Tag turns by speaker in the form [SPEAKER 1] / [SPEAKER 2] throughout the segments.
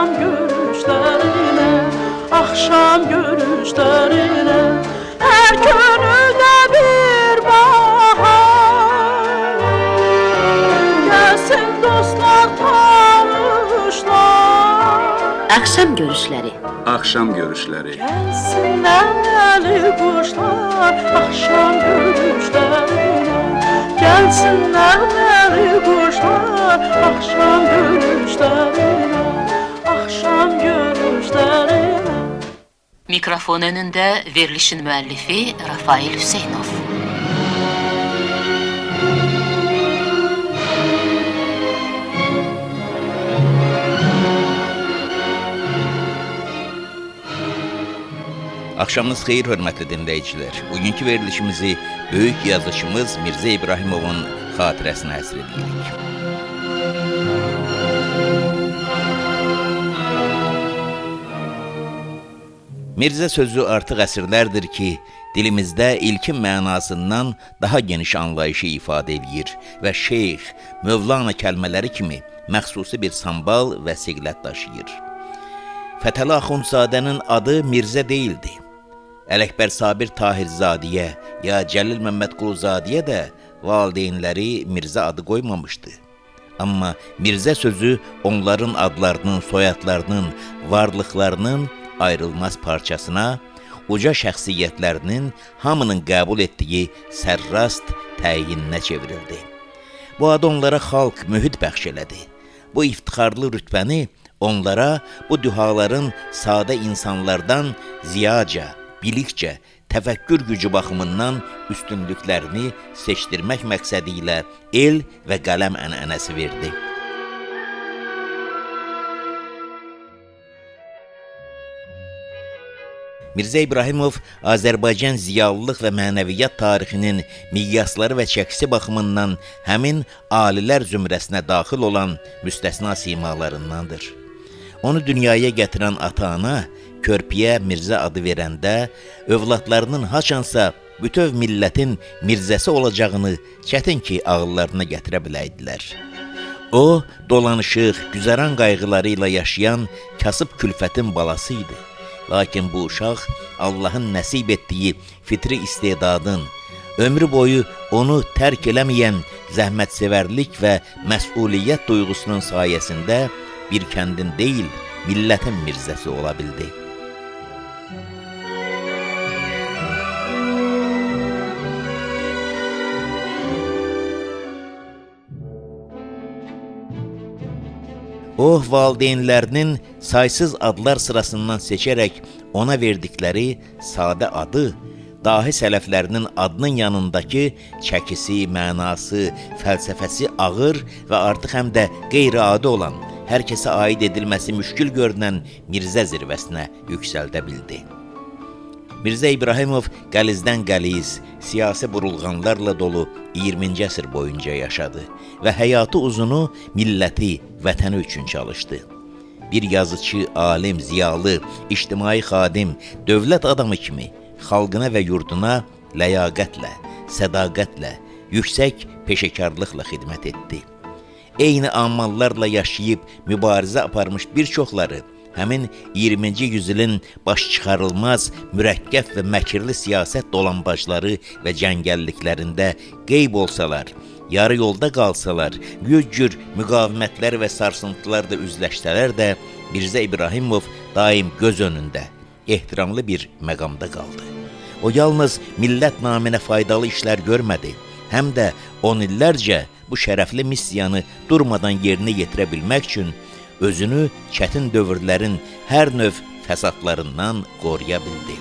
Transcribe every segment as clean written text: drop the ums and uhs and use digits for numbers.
[SPEAKER 1] Axşam görüşlərinə, axşam görüşlərinə, hər könüldə bir bahar. Gəlsin dostlar, tanışlar.
[SPEAKER 2] Axşam görüşləri.
[SPEAKER 3] Axşam görüşləri.
[SPEAKER 1] Gəlsinlər əli quşlar, axşam görüşlərinə. Gəlsinlər əli quşlar, axşam görüşlərinə. Axşam görüşlərinə.
[SPEAKER 2] Mikrofon önündə verilişin müəllifi Rafail Hüseynov.
[SPEAKER 4] Axşamınız xeyir, hörmətli dinləyicilər. Bugünkü verilişimizi böyük yazıçımız Mirzə İbrahimovun xatirəsinə həsr edirik. Mirzə sözü artıq əsrlərdir ki, dilimizdə ilkin mənasından daha geniş anlayışı ifadə edir və şeyx, Mövlana kəlmələri kimi məxsusi bir sambal və siqlət daşıyır. Fətəli Axundzadənin adı Mirzə deyildi. Ələkbər Sabir Tahirzadiyə ya Cəlil Məmmədquluzadiyə də valideynləri Mirzə adı qoymamışdı. Amma Mirzə sözü onların adlarının, soyadlarının, varlıqlarının ayrılmaz parçasına, uca şəxsiyyətlərinin hamının qəbul etdiyi sərrast təyininə çevrildi. Bu adı onlara xalq mühit bəxş elədi. Bu iftixarlı rütbəni onlara bu dühaların sadə insanlardan ziyaca, bilikcə, təfəkkür gücü baxımından üstünlüklərini seçdirmək məqsədi ilə el və qələm ənənəsi verdi. Mirzə İbrahimov Azərbaycan ziyalılıq və mənəviyyat tarixinin miqyasları və çəkisi baxımından həmin alilər zümrəsinə daxil olan müstəsna simalarındandır. Onu dünyaya gətirən ata-ana körpüyə Mirzə adı verəndə övladlarının haçansa bütöv millətin Mirzəsi olacağını çətin ki, ağıllarına gətirə biləydilər. O, dolanışıq, güzəran qayğıları ilə yaşayan kasıb külfətin balası idi. Lakin bu uşaq Allahın nəsib etdiyi fitri istedadın, ömrü boyu onu tərk eləməyən zəhmətsevərlik və məsuliyyət duyğusunun sayəsində bir kəndin deyil, millətin Mirzəsi ola bildi. O, valideynlərinin saysız adlar sırasından seçərək ona verdikləri sadə adı, dahi sələflərinin adının yanındakı çəkisi, mənası, fəlsəfəsi ağır və artıq həm də qeyri-adi olan, hər kəsə aid edilməsi müşkül görünən Mirzə zirvəsinə yüksəldə bildi. Mirzə İbrahimov qəlizdən qəliz, siyasi burulğanlarla dolu 20-ci əsr boyunca yaşadı və həyatı uzunu milləti, vətəni üçün çalışdı. Bir yazıcı, alim, ziyalı, ictimai xadim, dövlət adamı kimi xalqına və yurduna ləyaqətlə, sədaqətlə, yüksək peşəkarlıqla xidmət etdi. Eyni amallarla yaşayıb mübarizə aparmış bir çoxları həmin 20-ci yüzilin baş çıxarılmaz, mürəkkəb və məkirli siyasət dolanbacları və cəngəlliklərində qeyb olsalar, yarı yolda qalsalar, güc-cür müqavimətlər və sarsıntılarla üzləşsələr də, Mirzə İbrahimov daim göz önündə, ehtiramlı bir məqamda qaldı. O yalnız millət naminə faydalı işlər görmədi, həm də 10 illərcə bu şərəfli missiyanı durmadan yerinə yetirə bilmək üçün özünü çətin dövrlərin hər növ fəsadlarından qoruya bildi.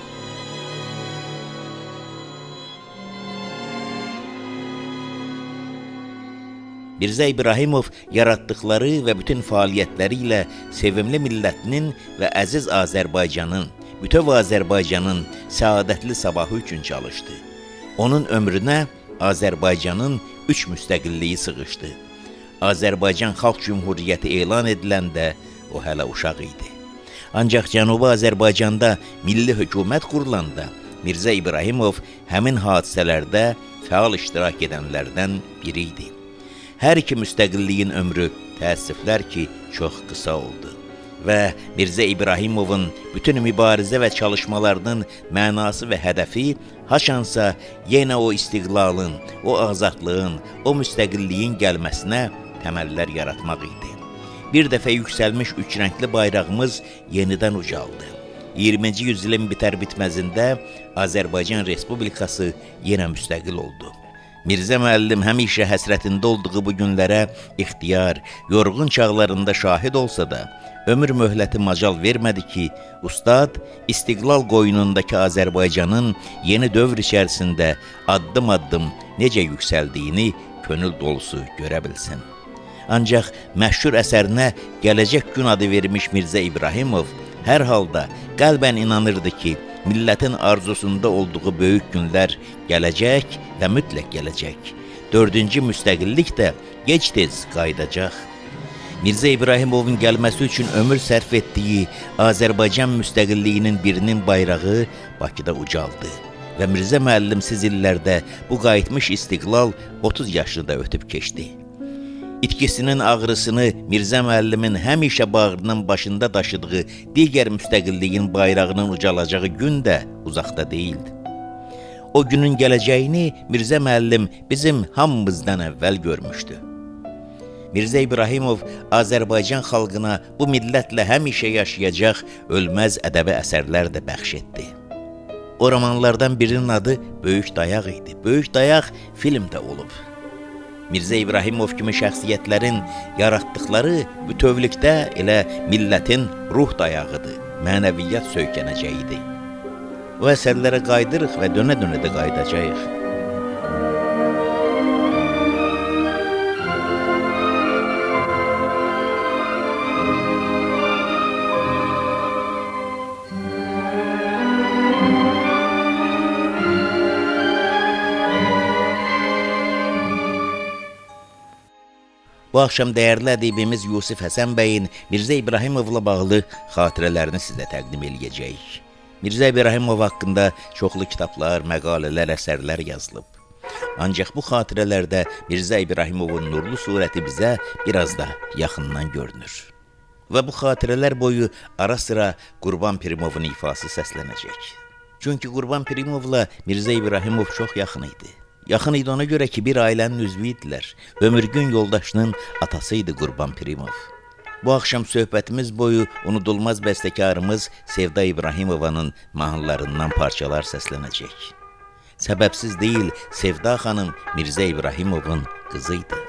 [SPEAKER 4] Mirzə İbrahimov yaratdıqları və bütün fəaliyyətləri ilə sevimli millətinin və əziz Azərbaycanın, bütöv Azərbaycanın səadətli sabahı üçün çalışdı. Onun ömrünə Azərbaycanın 3 müstəqilliyi sığışdı. Azərbaycan Xalq Cümhuriyyəti elan ediləndə o hələ uşaq idi. Ancaq Cənubi Azərbaycanda milli hökumət qurulanda Mirzə İbrahimov həmin hadisələrdə fəal iştirak edənlərdən biri idi. Hər iki müstəqilliyin ömrü təəssüflər ki, çox qısa oldu və Mirzə İbrahimovun bütün mübarizə və çalışmalarının mənası və hədəfi haçansa yenə o istiqlalın, o azadlığın, o müstəqilliyin gəlməsinə təməllər yaratmaq idi. Bir dəfə yüksəlmiş üçrəngli bayrağımız yenidən ucaldı. 20-ci yüzilin bitər-bitməzində Azərbaycan Respublikası yenə müstəqil oldu. Mirzə müəllim həmişə həsrətində olduğu bu günlərə ixtiyar, yorğun çağlarında şahid olsa da, ömür möhləti macal vermədi ki, ustad istiqlal qoynundakı Azərbaycanın yeni dövr içərisində addım-addım necə yüksəldiyini könül dolusu görə bilsin. Ancaq məşhur əsərinə gələcək gün adı vermiş Mirzə İbrahimov hər halda qəlbən inanırdı ki, millətin arzusunda olduğu böyük günlər gələcək və mütləq gələcək. 4-cü müstəqillik də gec-tez qayıdacaq. Mirzə İbrahimovun gəlməsi üçün ömür sərf etdiyi Azərbaycan müstəqilliyinin birinin bayrağı Bakıda ucaldı və Mirzə müəllimsiz illərdə bu qayıtmış istiqlal 30 yaşını da ötüb keçdi. İtkisinin ağrısını Mirzə müəllimin həmişə bağrının başında daşıdığı digər müstəqilliyin bayrağının ucalacağı gün də uzaqda deyildi. O günün gələcəyini Mirzə müəllim bizim hamımızdan əvvəl görmüşdü. Mirzə İbrahimov Azərbaycan xalqına bu millətlə həmişə yaşayacaq ölməz ədəbi əsərlər də bəxş etdi. O romanlardan birinin adı Böyük Dayaq idi. Böyük Dayaq film də olub. Mirzə İbrahimov kimi şəxsiyyətlərin yaratdıqları bütövlükdə elə millətin ruh dayağıdır, mənəviyyat söykənəcəyidir. O əsərlərə qaydırıq və dönə-dönə də qaydacağıq. Bu axşam dəyərli ədibimiz Yusif Həsən bəyin Mirzə İbrahimovla bağlı xatirələrini sizə təqdim eləyəcəyik. Mirzə İbrahimov haqqında çoxlu kitablar, məqalələr, əsərlər yazılıb. Ancaq bu xatirələrdə Mirzə İbrahimovun nurlu surəti bizə biraz da yaxından görünür. Və bu xatirələr boyu ara-sıra Qurban Pirimovun ifası səslənəcək. Çünki Qurban Pirimovla Mirzə İbrahimov çox yaxın idi. Yaxın idi ona görə ki, bir ailənin üzvü idilər. Ömürgün yoldaşının atası idi Qurban Pirimov. Bu axşam söhbətimiz boyu unudulmaz bəstəkarımız Sevda İbrahimovanın mahnılarından parçalar səslənəcək. Səbəbsiz deyil, Sevda xanım Mirzə İbrahimovun qızı idi.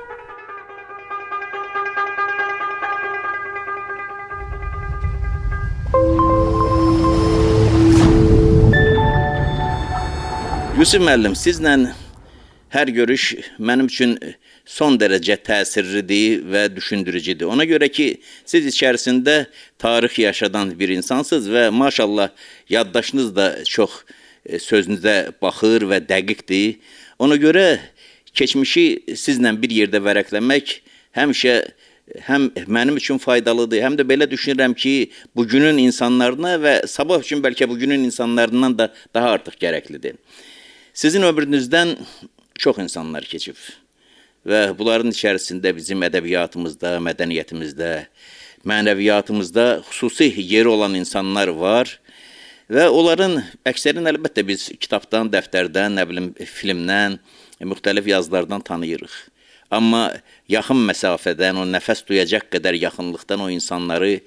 [SPEAKER 4] Yusuf müəllim, sizlə hər görüş mənim üçün son dərəcə təsirlidir və düşündürücüdür. Ona görə ki, siz içərisində tarix yaşadan bir insansınız və maşallah yaddaşınız da çox sözünüzə baxır və dəqiqdir. Ona görə keçmişi sizlə bir yerdə vərəqləmək həmişə həm mənim üçün faydalıdır, həm də belə düşünürəm ki, bugünün insanlarına və sabah üçün bəlkə bugünün insanlarından da daha artıq gərəklidir. Sizin ömrünüzdən çox insanlar keçib və bunların içərisində bizim ədəbiyyatımızda, mədəniyyətimizdə, mənəviyyatımızda xüsusi yeri olan insanlar var və onların əksərini əlbəttə biz kitabdan, dəftərdən, nə bilim, filmdən, müxtəlif yazılardan tanıyırıq. Amma yaxın məsafədən, o nəfəs duyacaq qədər yaxınlıqdan o insanları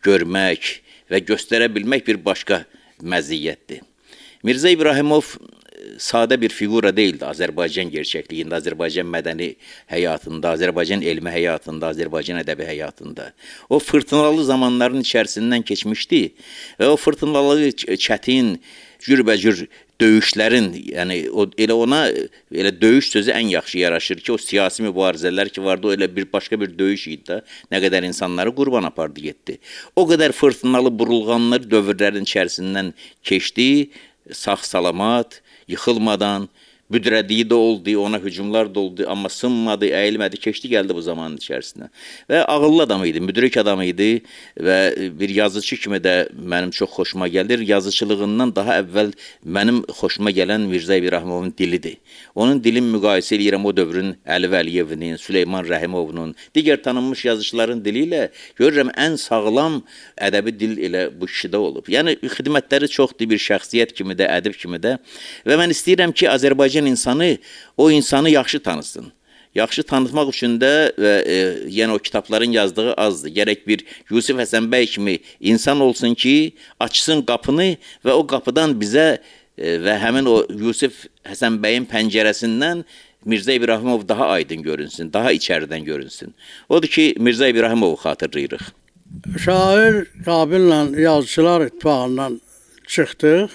[SPEAKER 4] görmək və göstərə bilmək bir başqa məziyyətdir. Mirzə İbrahimov sadə bir figura deyildi Azərbaycan gerçəkliyində, Azərbaycan mədəni həyatında, Azərbaycan elmi həyatında, Azərbaycan ədəbi həyatında. O fırtınalı zamanların içərisindən keçmişdi və o fırtınalı, çətin, cürbəcür döyüşlərin, yəni elə ona elə döyüş sözü ən yaxşı yaraşır ki, o siyasi mübarizələr ki vardı, o elə bir başqa bir döyüş idi də, nə qədər insanları qurban apardı getdi. O qədər fırtınalı, burulğanlı dövrlərin içərisindən keçdi, sağ-salamat, yıxılmadan, büdrədiyi də oldu, ona hücumlar da oldu, amma sınmadı, əyilmədi, keçdi, gəldi bu zamanın içərisinə. Və ağıllı adam idi, müdrik adam idi və bir yazıcı kimi də mənim çox xoşuma gəlir. Yazıçılığından daha əvvəl mənim xoşuma gələn Mirzə İbrahimovun dilidir. Onun dilin müqayisə edirəm o dövrün Əli Vəliyevinin, Süleyman Rəhimovunun, digər tanınmış yazıçıların dili ilə görürəm ən sağlam ədəbi dil elə bu kişidə olub. Yəni xidmətləri çoxdur bir şəxsiyyət kimi də, ədib kimi də və mən istəyirəm ki, Azərbaycan insanı o insanı yaxşı tanısın. Yaxşı tanıtmaq üçün də yəni o kitabların yazdığı azdır. Gərək bir Yusif Həsənbəy kimi insan olsun ki, açsın qapını və o qapıdan bizə və həmin o Yusif Həsənbəyin pəncərəsindən Mirzə İbrahimov daha aydın görünsün, daha içəridən görünsün. Odur ki, Mirzə İbrahimovu xatırlayırıq.
[SPEAKER 5] Şair Qabillə yazıçılar ittifaqından çıxdıq.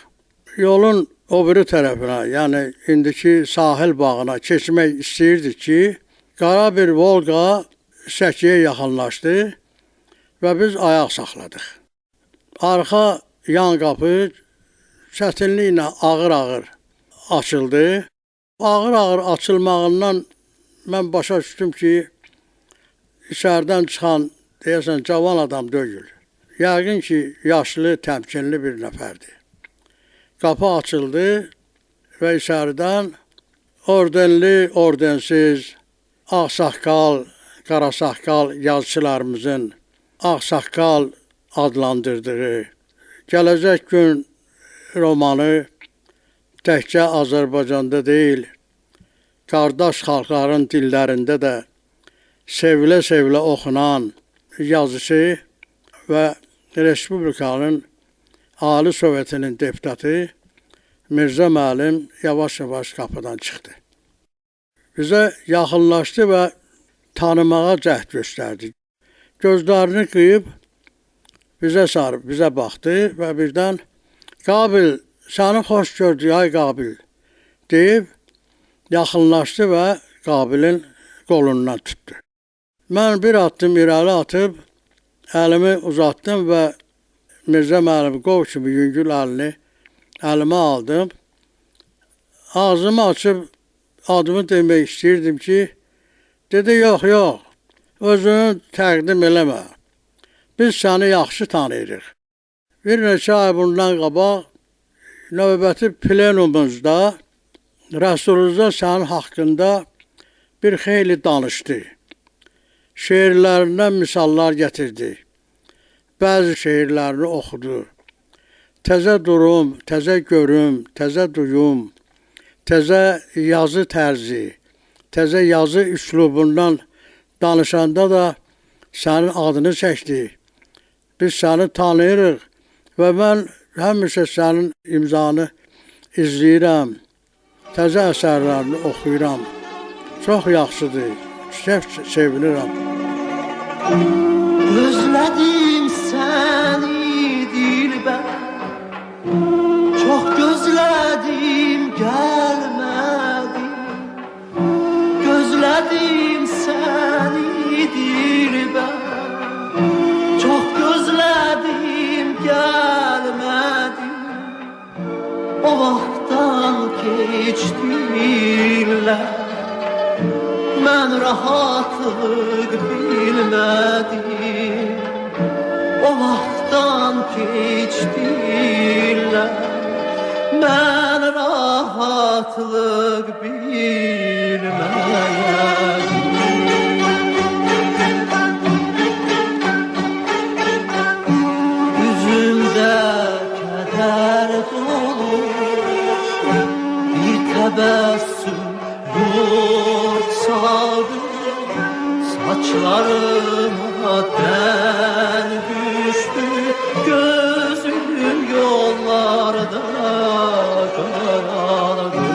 [SPEAKER 5] Yolun o biri tərəfinə, yəni indiki sahil bağına keçmək istəyirdik ki, qara bir Volqa Şəkiyə yaxınlaşdı və biz ayaq saxladıq. Arxa yan qapı çətinliklə ağır-ağır açıldı. Ağır-ağır açılmağından mən başa düşdüm ki, içərdən çıxan, deyəsən, cavan adam deyil. Yəqin ki, yaşlı, təmkinli bir nəfərdir. Qapı açıldı və içəridən ordenli, ordensiz, ağsaqqal, qarasaqqal yazıçılarımızın ağsaqqal adlandırdığı Gələcək Gün romanı təkcə Azərbaycanda deyil, qardaş xalqların dillərində də sevilə-sevilə oxunan yazısı və Respublikanın Ali Sovetinin deputatı Mirzə müəllim yavaş-yavaş qapıdan çıxdı. Bizə yaxınlaşdı və tanımağa cəhd göstərdi. Gözlərini qıyıb bizə sarıb, bizə baxdı və birdən Qabil, səni xoş gördük, ay Qabil, deyib yaxınlaşdı və Qabilin qolundan tutdu. Mən bir addım irəli atıb, əlimi uzatdım və Mirzə müəllim qov kimi yüngül əlini əlimə aldım. Ağzımı açıb adımı demək istəyirdim ki, dedi, yox, özünü təqdim eləmə. Biz səni yaxşı tanıyırıq. Bir neçə ay bundan qabaq növbəti plenumumuzda Rəsulullah sənin haqqında bir xeyli danışdı. Şeirlərindən misallar gətirdi. Bəzi şeirlərini oxudu. Təzə durum, təzə görüm, təzə duyum, təzə yazı tərzi, təzə yazı üslubundan danışanda da sənin adını çəkdi. Biz səni tanıyırıq və mən həmişə sənin imzanı izləyirəm, təzə əsərlərini oxuyuram. Çox yaxşıdır, sevinirəm.
[SPEAKER 1] Özlədim səni dilbər, çox gözlədim gəlmədin. Gözlədim səni dilbər, çox gözlədim gəlmədin. O vaxtdan keçdilər, mən rahatlıq bilmədim. O vaxtdan keçdilər, mən rahatlıq bilmədim. Üzümdə kədər dolu bir təbəssüm yox saldı. Saçlarıma dən düşdü, gözüm yollarda qaraldı.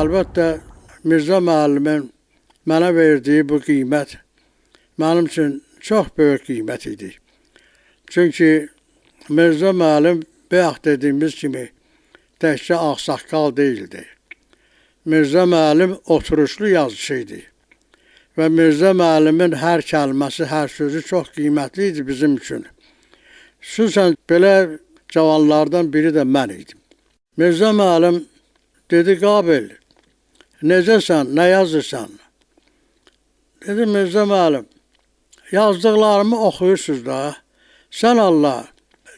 [SPEAKER 5] Əlbəttə, Mirzə müəllimin mənə verdiyi bu qiymət mənim üçün çox böyük qiymət idi. Çünki Mirzə müəllim bayaq dediyimiz kimi təkcə ağsaqqal deyildi. Mirzə müəllim oturuşlu yazıcı idi və Mirzə müəllimin hər kəlməsi, hər sözü çox qiymətli idi bizim üçün. Xüsusən belə cavanlardan biri də mən idim. Mirzə müəllim dedi, Qabil, necəsən, nə yazırsan? Dedi, Mirzə müəllim, yazdıqlarımı oxuyursunuz da, sən Allah,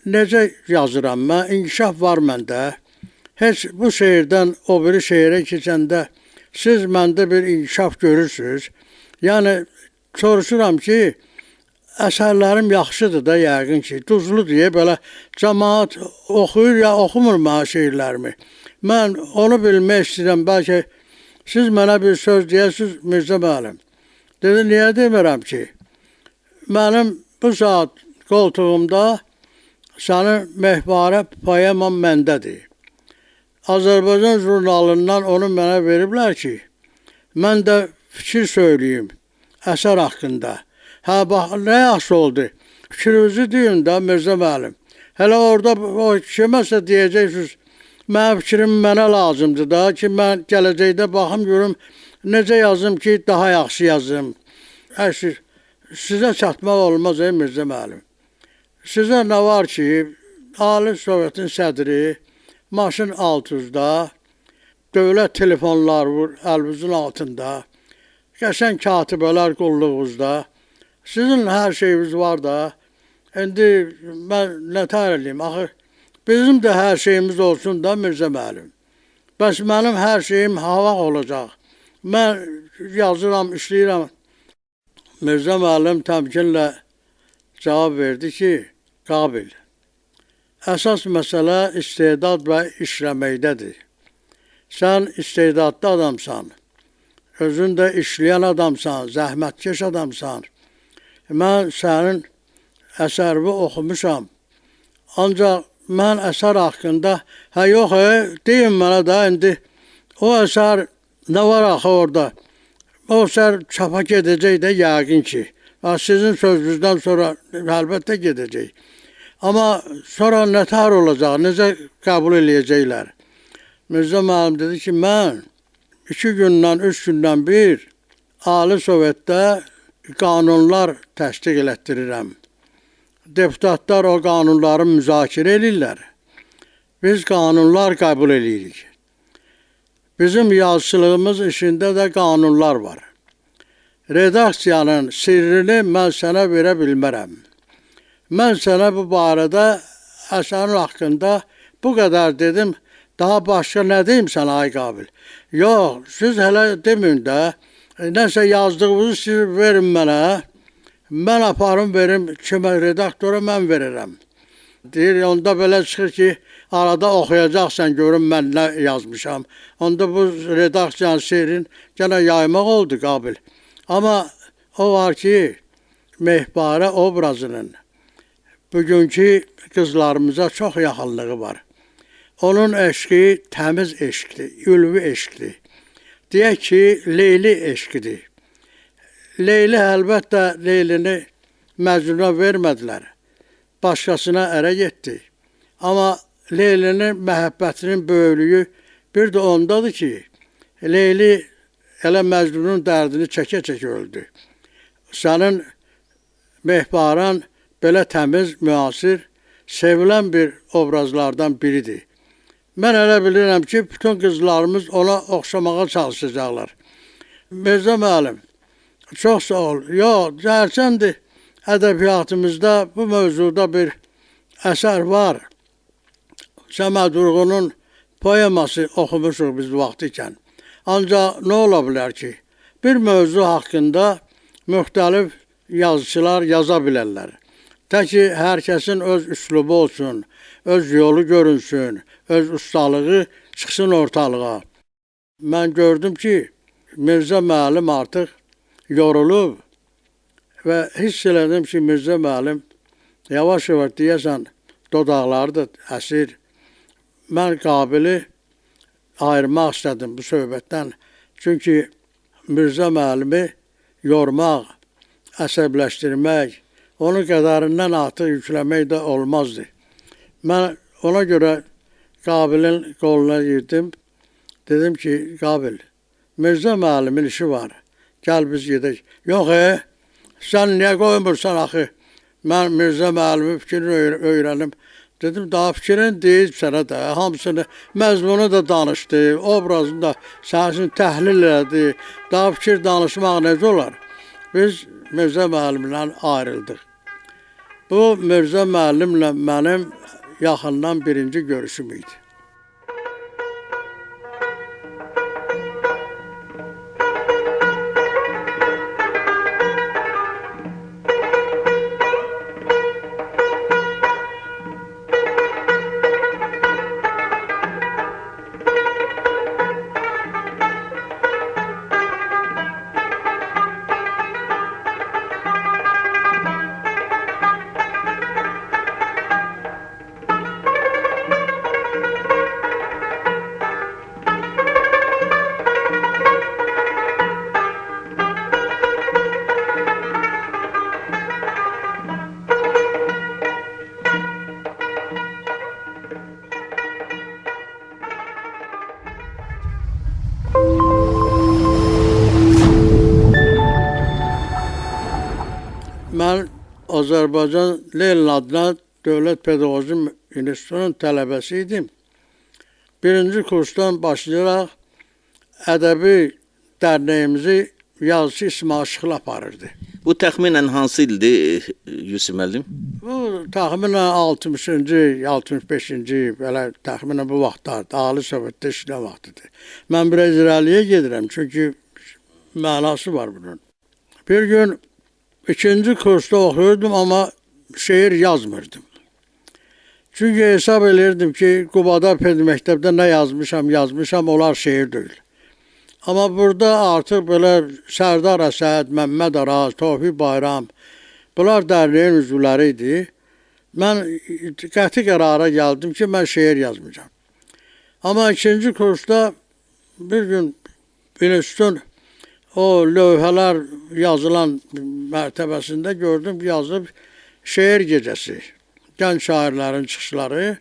[SPEAKER 5] necə yazıram mən, inkişaf var məndə. Heç bu şehirdən o biri şehirə keçəndə siz məndə bir inkişaf görürsünüz. Yəni, soruşuram ki, əsərlərim yaxşıdır da yəqin ki, duzlu deyə belə cəmaat oxuyur ya oxumur mənə şeirlərimi. Mən onu bilmək istəyirəm, bəlkə siz mənə bir söz deyəsiniz, Mirzə müəllim. Dedi, niyə demirəm ki, mənim bu saat qoltuğumda sənin mehvarə poemam məndədir. Azərbaycan jurnalından onu mənə veriblər ki, mən də fikir söyləyim əsər haqqında. Hə, bax, nə yaxşı oldu? Fikrinizi deyin də, Mirzə müəllim. Hələ orada o kiməsə deyəcəksiniz, mənim fikrim mənə lazımdır da ki, mən gələcəkdə baxım görüm, necə yazım ki, daha yaxşı yazım. Əşir, sizə çatmaq olmaz, Mirzə müəllim. Sizə nə var ki, Ali Sovetin sədri, maşın 600-da, dövlət telefonlar vur, əlinizin altında, qəşəng katibələr qulluğunuzda, sizin hər şeyiniz var da, indi mən nə tər eləyim, axı, bizim də hər şeyimiz olsun da, Mirzə müəllim. Bəs mənim hər şeyim hava olacaq. Mən yazıram, işləyirəm. Mirzə müəllim təmkinlə cavab verdi ki, Qabil, əsas məsələ istedad və işləməkdədir. Sən istedadlı adamsan, özün də işləyən adamsan, zəhmətkeş adamsan. Mən sənin əsərini oxumuşam. Ancaq mən əsər haqqında, yox, deyin mənə da, indi o əsər nə var axı orada? O əsər çapa gedəcək də yəqin ki. Sizin sözünüzdən sonra əlbəttə gedəcək. Amma sonra nətər olacaq, necə qəbul eləyəcəklər? Mirzə müəllim dedi ki, mən 2 gündən, 3 gündən bir Ali Sovetdə qanunlar təsdiq elətdirirəm. Deputatlar o qanunları müzakirə edirlər. Biz qanunlar qəbul edirik. Bizim yazıçılığımız işində də qanunlar var. Redaksiyanın sirrini mən sənə verə bilmərəm. Mən sənə bu barədə əsərin haqqında bu qədər dedim, daha başqa nə deyim sənə, ay Qabil? Yox, siz hələ demin də, nəsə yazdığınızı siz verin mənə, mən aparım verim, kimə redaktora mən verirəm. Deyir, onda belə çıxır ki, arada oxuyacaqsan, görün mən nə yazmışam. Onda bu redaksiyanın seyrin gənə yaymaq oldu, Qabil. Amma o var ki, mehbarə obrazının bugünkü qızlarımıza çox yaxınlığı var. Onun eşqi təmiz eşqdir, ülvi eşqdir. Deyək ki, Leyli eşqidir. Leyli əlbəttə Leylini Məcnuna vermədilər. Başqasına ərə getdi. Amma Leylinin məhəbbətinin böyüklüyü bir də ondadır ki, Leyli elə Məcnunun dərdini çəkə-çəkə öldü. Sənin mehbaran belə təmiz, müasir, sevilən bir obrazlardan biridir. Mən elə bilirəm ki, bütün qızlarımız ona oxşamağa çalışacaqlar. Mirzə müəllim, çox sağ ol. Yox, cəhərçəndir, ədəbiyyatımızda bu mövzuda bir əsər var. Səməd Vurğunun poeması oxumuşuq biz vaxt ikən. Ancaq nə ola bilər ki, bir mövzu haqqında müxtəlif yazıçılar yaza bilərlər. Tək ki, hər kəsin öz üslubu olsun, öz yolu görünsün, öz ustalığı çıxsın ortalığa. Mən gördüm ki, Mirzə müəllim artıq yorulub və hiss elədim ki, Mirzə müəllim yavaş-yavaş deyəsən dodaqları da əsir. Mən Qabili ayırmaq istədim bu söhbətdən. Çünki Mirzə müəllimi yormaq, əsəbləşdirmək, onun qədərindən artıq yükləmək də olmazdı. Mən ona görə Qabilin qoluna girdim. Dedim ki, Qabil, Mirzə müəllimin işi var. gəl biz gedək. Yox, sən niyə qoymursan axı? Mən Mirzə müəllimin fikrini öyrənim. Dedim, daha fikrini deyib sənə də, hamısını, məzmunu da danışdı, obrazını da sənsin təhlil elədi. Daha fikir danışmaq necə olar? Biz Mirzə müəllimlə ayrıldıq. Bu, Mirzə müəllimlə mənim yaxından birinci görüşüm idi. Mən Azərbaycan Lenin adına Dövlət Pedaqoji İnstitutunun tələbəsi idim. Birinci kursdan başlayaraq ədəbi dərnəyimizi yazıcı İsmail Şıxlı aparırdı.
[SPEAKER 6] Bu təxminən hansı ildir Yusif müəllim?
[SPEAKER 5] Bu təxminən 60-cı, 65-ci, belə təxminən bu vaxtlardır. Ali Sovetdə işləyən vaxtıdır. Mən biraz irəliyə gedirəm, çünki mənası var bunun. Bir gün ikinci kursda oxuyordum, amma şeir yazmırdım. Çünki hesab edirdim ki, Qubada Pedməktəbdə nə yazmışam, onlar şeir deyil. Amma burada artıq belə Sərdar Əsəd, Məmməd Araz, Tofiq Bayram, bunlar dərnəyin üzvləri idi. Mən qəti qərara gəldim ki, mən şeir yazmayacağım. Amma ikinci kursda bir gün institutun o lövhələr yazılan mərtəbəsində gördüm ki, yazılıb şeir gecəsi, gənc şairlərin çıxışları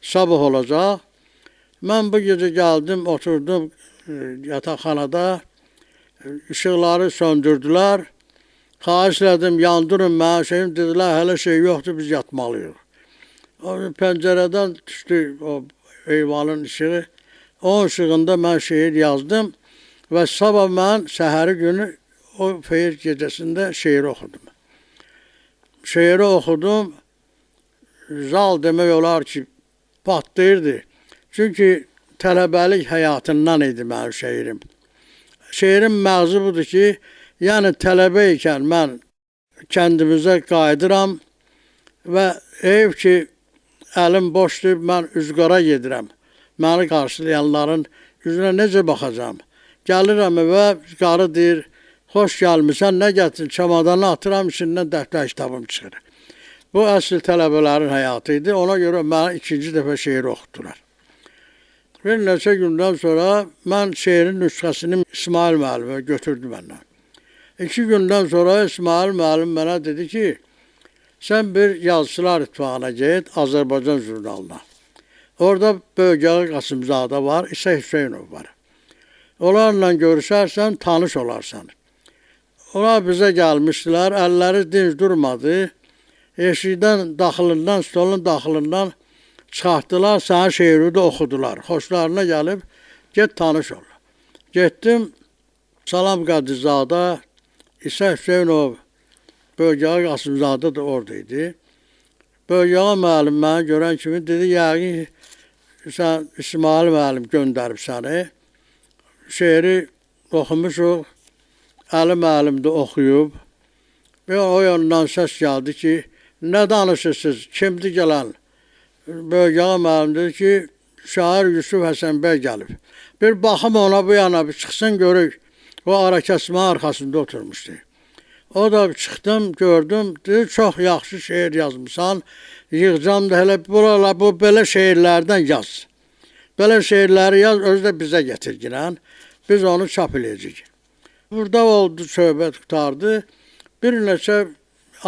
[SPEAKER 5] sabah olacaq. Mən bu gecə gəldim, oturdum yataqxanada, işıqları söndürdülər. Xahiş elədim, yandırın mənə şeyim, dedilər, hələ şey yoxdur, biz yatmalıyıq. O pəncərədən düşdü o eyvanın işığı, o işığında mən şeir yazdım. Və sabah mən səhəri günü o feyir gecəsində şeiri oxudum. Şeiri oxudum, zal demək olar ki, patlayırdı. Çünki tələbəlik həyatından idi mənim şeirim. Şeirin məğzi budur ki, yəni tələbə ikən mən kəndimizə qayıdıram və ev ki, əlim boşdur, mən üzqara gedirəm. Məni qarşılayanların üzünə necə baxacam? Gəlirəm və qarı deyir, xoş gəlmişsən, nə gətirin, çamadanı atıram, içindən dəftər kitabım çıxır. Bu əsl tələbələrin həyatı idi, ona görə mənə ikinci dəfə şeir oxutdular. Bir neçə gündən sonra mən şeirin nüsxəsini İsmail müəllimə götürdü məndən. 2 gündən sonra İsmail müəllim mənə dedi ki, sən bir yazıçılar ittifaqına get, Azərbaycan jurnalına. Orada Bölgəli Qasımzadə var, İsa Hüseynov var. Onlarla görüşərsən, tanış olarsan. Onlar bizə gəlmişdilər, əlləri dinc durmadı. Eşikdən daxilından, stolun daxilından çıxartdılar, sənə şeiri də oxudular. Xoşlarına gəlib, get tanış ol. Getdim, Salam Qədizadə, İsa Hüseynov, Bölgəli Qasımzadə də oradaydı. Bölgəli müəllim mənə görən kimi dedi, yəqin sən İsmail müəllim göndərib səni. Şeiri oxumuşuq, Əli müəllim də oxuyub. Və o yandan səs gəldi ki, nə danışırsınız, kimdir gələn? Bölgəli müəllim dedi ki, şair Yusuf Həsənbəy gəlib. Bir baxım ona bu yana, bir çıxsın görük. O arakəsmə arxasında oturmuşdu. O da çıxdım, gördüm, dedi, çox yaxşı şeir yazmışsan, yığcam da hələ bu belə şeirlərdən yaz. Belə şeirləri yaz, özü də bizə getirginən. Biz onu çap eləyəcəyik. Burada oldu, söhbət qutardı. Bir neçə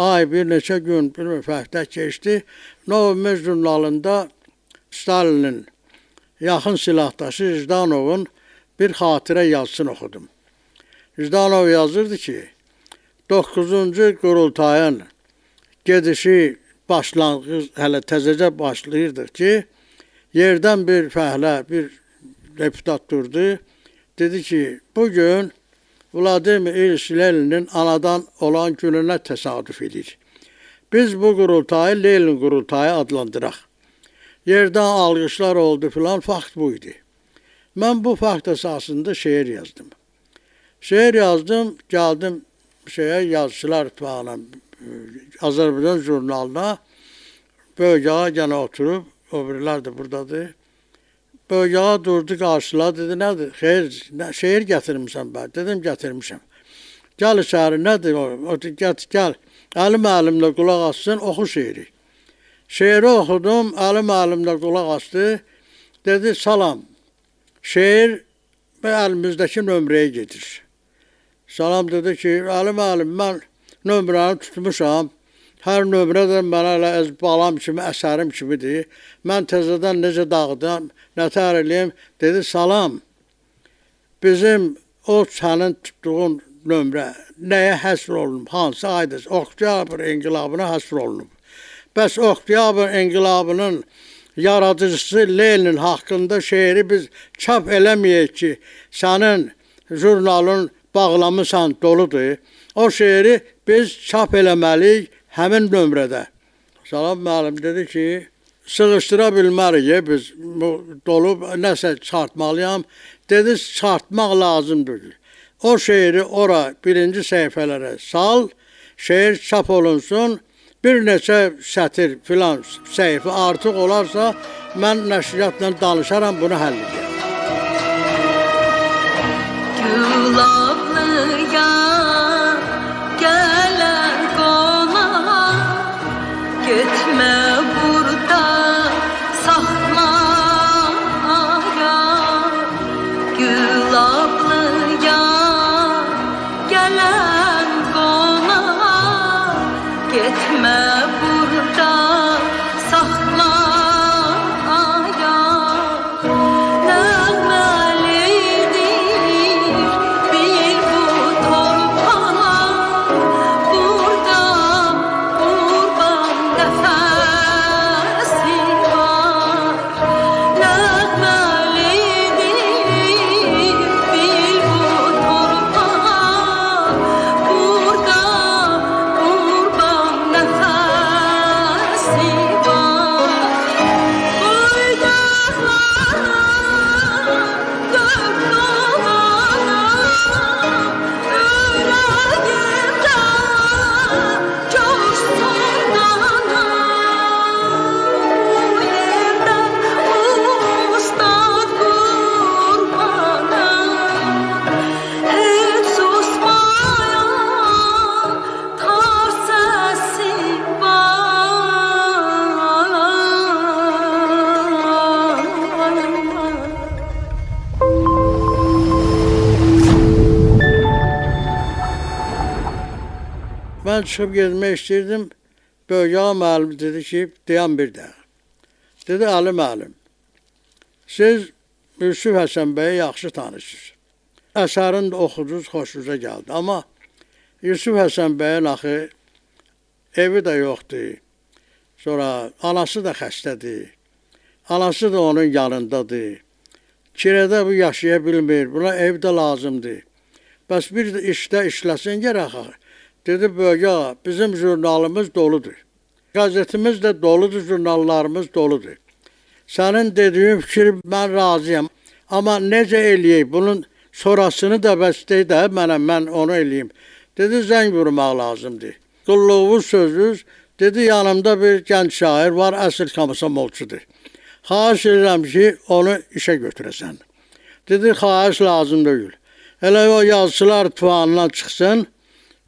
[SPEAKER 5] ay, bir neçə gün, bir müfəhtə keçdi. November jurnalında Stalinin yaxın silahdaşı Jdanovun bir xatirə yazısını oxudum. Jdanov yazırdı ki, 9-cu qurultayın gedişi başlanğıc hələ təzəcə başlayırdı ki, yerdən bir fəhlə, bir deputat durdu. Dedi ki, bugün Vladimir İliç Leninin anadan olan gününə təsadüf edir. Biz bu qurultayı Lenin qurultayı adlandıraq. Yerdən alqışlar oldu filan, fakt buydu. Mən bu fakt əsasında şeir yazdım. Şeir yazdım, gəldim yazıçılar falan, Azərbaycan jurnalına, bölgəyə gənə oturub, o birilər də buradadır. Bölgəyə durdu, qarşıladı, dedi, nədir? Xeyr, şeir gətirmişəm mən. Dedim, gətirmişəm. Gəl içəri, nədir o? Gəl, Əli müəllimlə qulaq assın, oxu şeiri. Şeiri oxudum, Əli müəllimlə qulaq astı. Dedi, salam, şeir əlimizdəki nömrəyə gedir. Salam dedi ki, Əli müəllim, mən nömrəni tutmuşam. Hər nömrə də mənə elə öz balam kimi, əsərim kimidir. Mən təzədən necə dağıdım, nətər eləyim. Dedi, salam, bizim o sənin tutduğun nömrə nəyə həsr olunub, hansı aydır? Oktyabr inqilabına həsr olunub. Bəs Oktyabr inqilabının yaradıcısı Lenin haqqında şeiri biz çap eləməyək ki, sənin jurnalın bağlamısan doludur. O şeiri biz çap eləməliyik həmin nömrədə. Salam müəllim dedi ki, sığışdıra bilmərik biz bu dolub nəsə çıxartmalıyam. Dedi, çıxartmaq lazımdır. O şeiri ora birinci səhifələrə sal, şeir çap olunsun, bir neçə sətir filan səhifə artıq olarsa, mən nəşriyyatla danışaram, bunu həll edəyəm.
[SPEAKER 7] Gülablıya gelen konağa, gitme burada saxmaya. Gülablıya gelen konağa, gitme burada saxmaya.
[SPEAKER 5] Mən çıxıb gezmək istəyirdim. Bölgə müəllim dedi ki, deyən bir də. Dedi, Əli müəllim, siz Yusuf Həsən bəyi yaxşı tanışsınız. Əsərini də oxudunuz, xoşunuza gəldi. Amma Yusuf Həsən bəyin axı evi də yoxdur. Sonra anası da xəstədir. Anası da onun yanındadır. Kirədə bu yaşaya bilmir. Buna ev də lazımdır. Bəs bir də işdə işləsin gərək axı. Dedi, bölgə, bizim jurnalımız doludur. Qəzetimiz də doludur, jurnallarımız doludur. Sənin dediyin fikir mən razıyam. Amma necə eləyək? Bunun sonrasını da bəs deyək də mən onu eləyim. Dedi, zəng vurmaq lazımdır. Qulluğu sözünüz, dedi, yanımda bir gənc şair var, əsl komsomolçudur. Xahiş edirəm ki, onu işə götürəsən. Dedi, xahiş lazım deyil. Elə o yazıçılar tufanından çıxsın,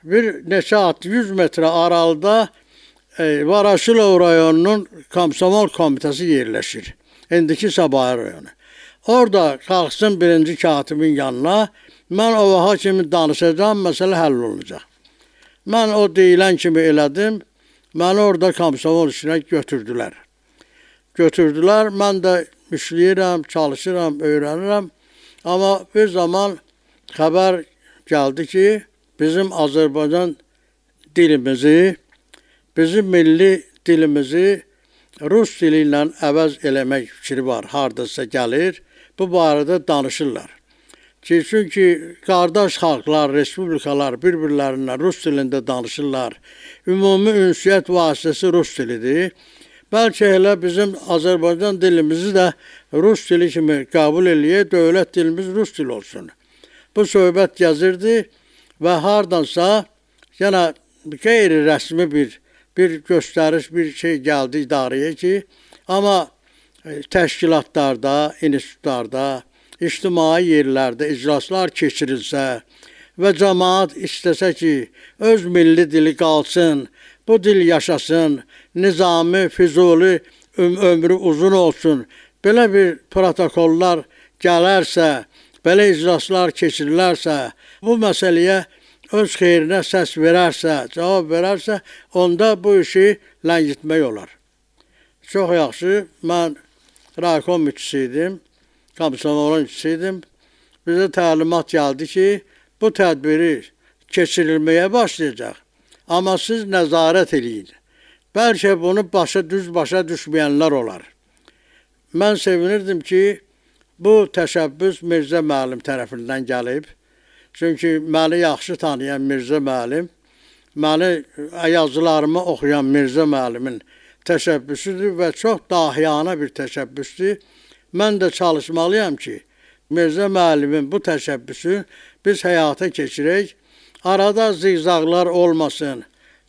[SPEAKER 5] bir neçə at, 100 metrə aralıda Varaşilov rayonunun komsomol komitəsi yerləşir. İndiki Sabahı rayonu. Orada qalxsın birinci katibin yanına, mən o vaxa kimi danışacağım, məsələ həll olacaq. Mən o deyilən kimi elədim, məni orada komsomol işinə götürdülər. Mən də işləyirəm, çalışıram, öyrənirəm. Amma bir zaman xəbər gəldi ki, bizim Azərbaycan dilimizi, bizim milli dilimizi Rus dili ilə əvəz eləmək fikri var, hardasa gəlir. Bu barədə danışırlar. Çünki qardaş xalqlar, respublikalar bir-birlərindən Rus dilində danışırlar. Ümumi ünsiyyət vasitəsi Rus dilidir. Bəlkə elə bizim Azərbaycan dilimizi də Rus dili kimi qəbul eləyək, dövlət dilimiz Rus dili olsun. Bu söhbət gəzirdi və hardansa yenə qeyri-rəsmi bir göstəriş, bir şey gəldi idarəyə ki, amma təşkilatlarda, institutlarda, ictimai yerlərdə iclaslar keçirilsə və cəmaat istəsə ki, öz milli dili qalsın, bu dil yaşasın, Nizami, Füzuli ömrü uzun olsun, belə bir protokollar gələrsə, belə iclaslar keçirilərsə, bu məsələyə öz xeyrinə səs verərsə, cavab verərsə, onda bu işi ləngitmək olar. Çox yaxşı, mən raykom işçisiydim, komsomolun işçisiydim. Bizə təlimat gəldi ki, bu tədbiri keçirilməyə başlayacaq. Amma siz nəzarət eləyin. Bəlkə bunu düz başa düşməyənlər olar. Mən sevinirdim ki, bu təşəbbüs Mirzə müəllim tərəfindən gəlib. Çünki məni yaxşı tanıyan Mirzə müəllim, məni yazılarımı oxuyan Mirzə müəllimin təşəbbüsüdür və çox dahiyana bir təşəbbüsdür. Mən də çalışmalıyam ki, Mirzə müəllimin bu təşəbbüsü biz həyata keçirək, arada zigzaqlar olmasın.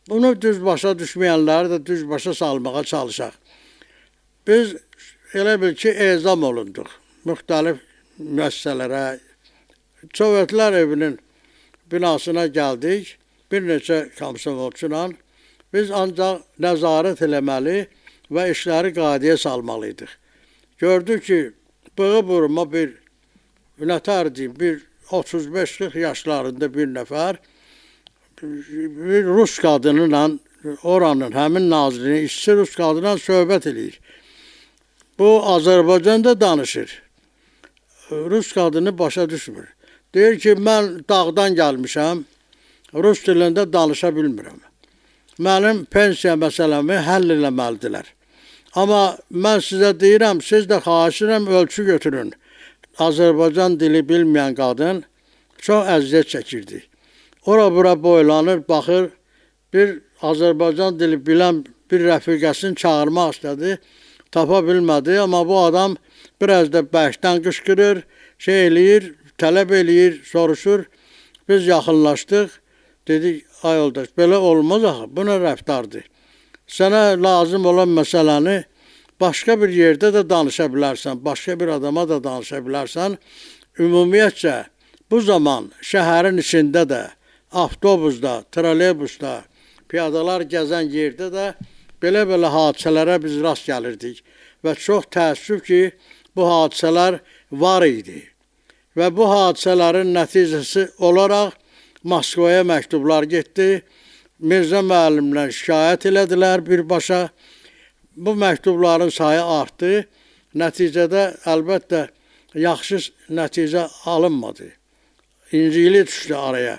[SPEAKER 5] Bunu düz başa düşməyənləri də düz başa salmağa çalışaq. Biz elə bil ki, ezam olunduq müxtəlif müəssisələrə. Sovetlər evinin binasına gəldik, bir neçə komsomolçuyla. Biz ancaq nəzarət eləməli və işləri qaydaya salmalıydıq. Gördük ki, bığı burma bir 35-40 yaşlarında bir nəfər, bir Rus qadınıyla, oranın həmin nazirinin işçi Rus qadınıyla söhbət edir. Bu, Azərbaycanda danışır. Rus qadını başa düşmür. Deyir ki, mən dağdan gəlmişəm, Rus dilində danışa bilmirəm. Mənim pensiya məsələmi həll eləməlidirlər. Amma mən sizə deyirəm, siz də xahiş edirəm, ölçü götürün. Azərbaycan dili bilməyən qadın çox əziyyət çəkirdi. Ora-bura boylanır, baxır, bir Azərbaycan dili bilən bir rəfiqəsini çağırmaq istədi, tapa bilmədi. Amma bu adam biraz da bərkdən qışqırır, şey eləyir, tələb eləyir, soruşur. Biz yaxınlaşdıq, dedik, ay yoldaş, belə olmaz axı, bu nə rəftardır? Sənə lazım olan məsələni başqa bir yerdə də danışa bilərsən, başqa bir adama da danışa bilərsən. Ümumiyyətcə, bu zaman şəhərin içində də, avtobusda, trolleybusda, piyadalar gəzən yerdə də belə-belə hadisələrə biz rast gəlirdik. Və çox təəssüf ki, bu hadisələr var idi. Və bu hadisələrin nəticəsi olaraq Moskvaya məktublar getdi. Mirzə müəllimlə şikayət elədilər birbaşa. Bu məktubların sayı artdı. Nəticədə əlbəttə yaxşı nəticə alınmadı. İncili düşdü araya.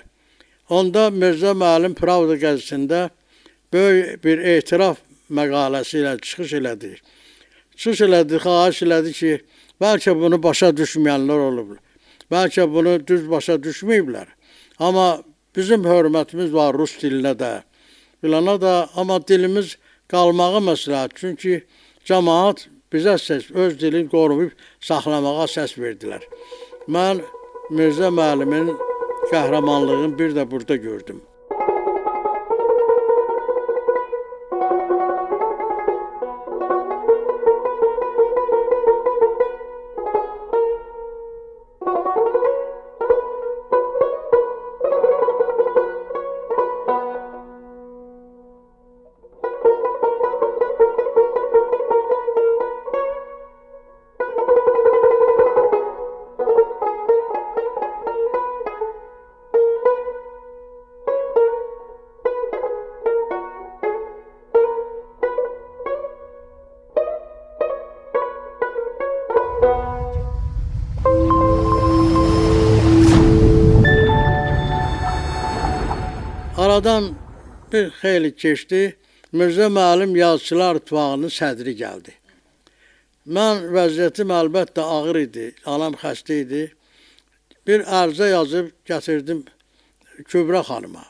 [SPEAKER 5] Onda Mirzə müəllim Pravda qəzetində böyük bir etiraf məqaləsi ilə çıxış elədi. Çıxış elədi, xahiş elədi ki, bəlkə bunu başa düşməyənlər olub. Bəlkə bunu düz başa düşməyiblər. Amma bizim hörmətimiz var Rus dilinə də, bilana da, amma dilimiz qalmağı məsləhət. Çünki cəmaat bizə öz dilini qoruyub saxlamağa səs verdilər. Mən Mirzə müəllimin qəhrəmanlığını bir də burada gördüm. Aradan bir xeyli keçdi. Mirzə müəllim Yazıçılar İttifaqının sədri gəldi. Mən vəziyyətim əlbəttə ağır idi. Anam xəstə idi. Bir ərizə yazıb gətirdim Kübra xanıma.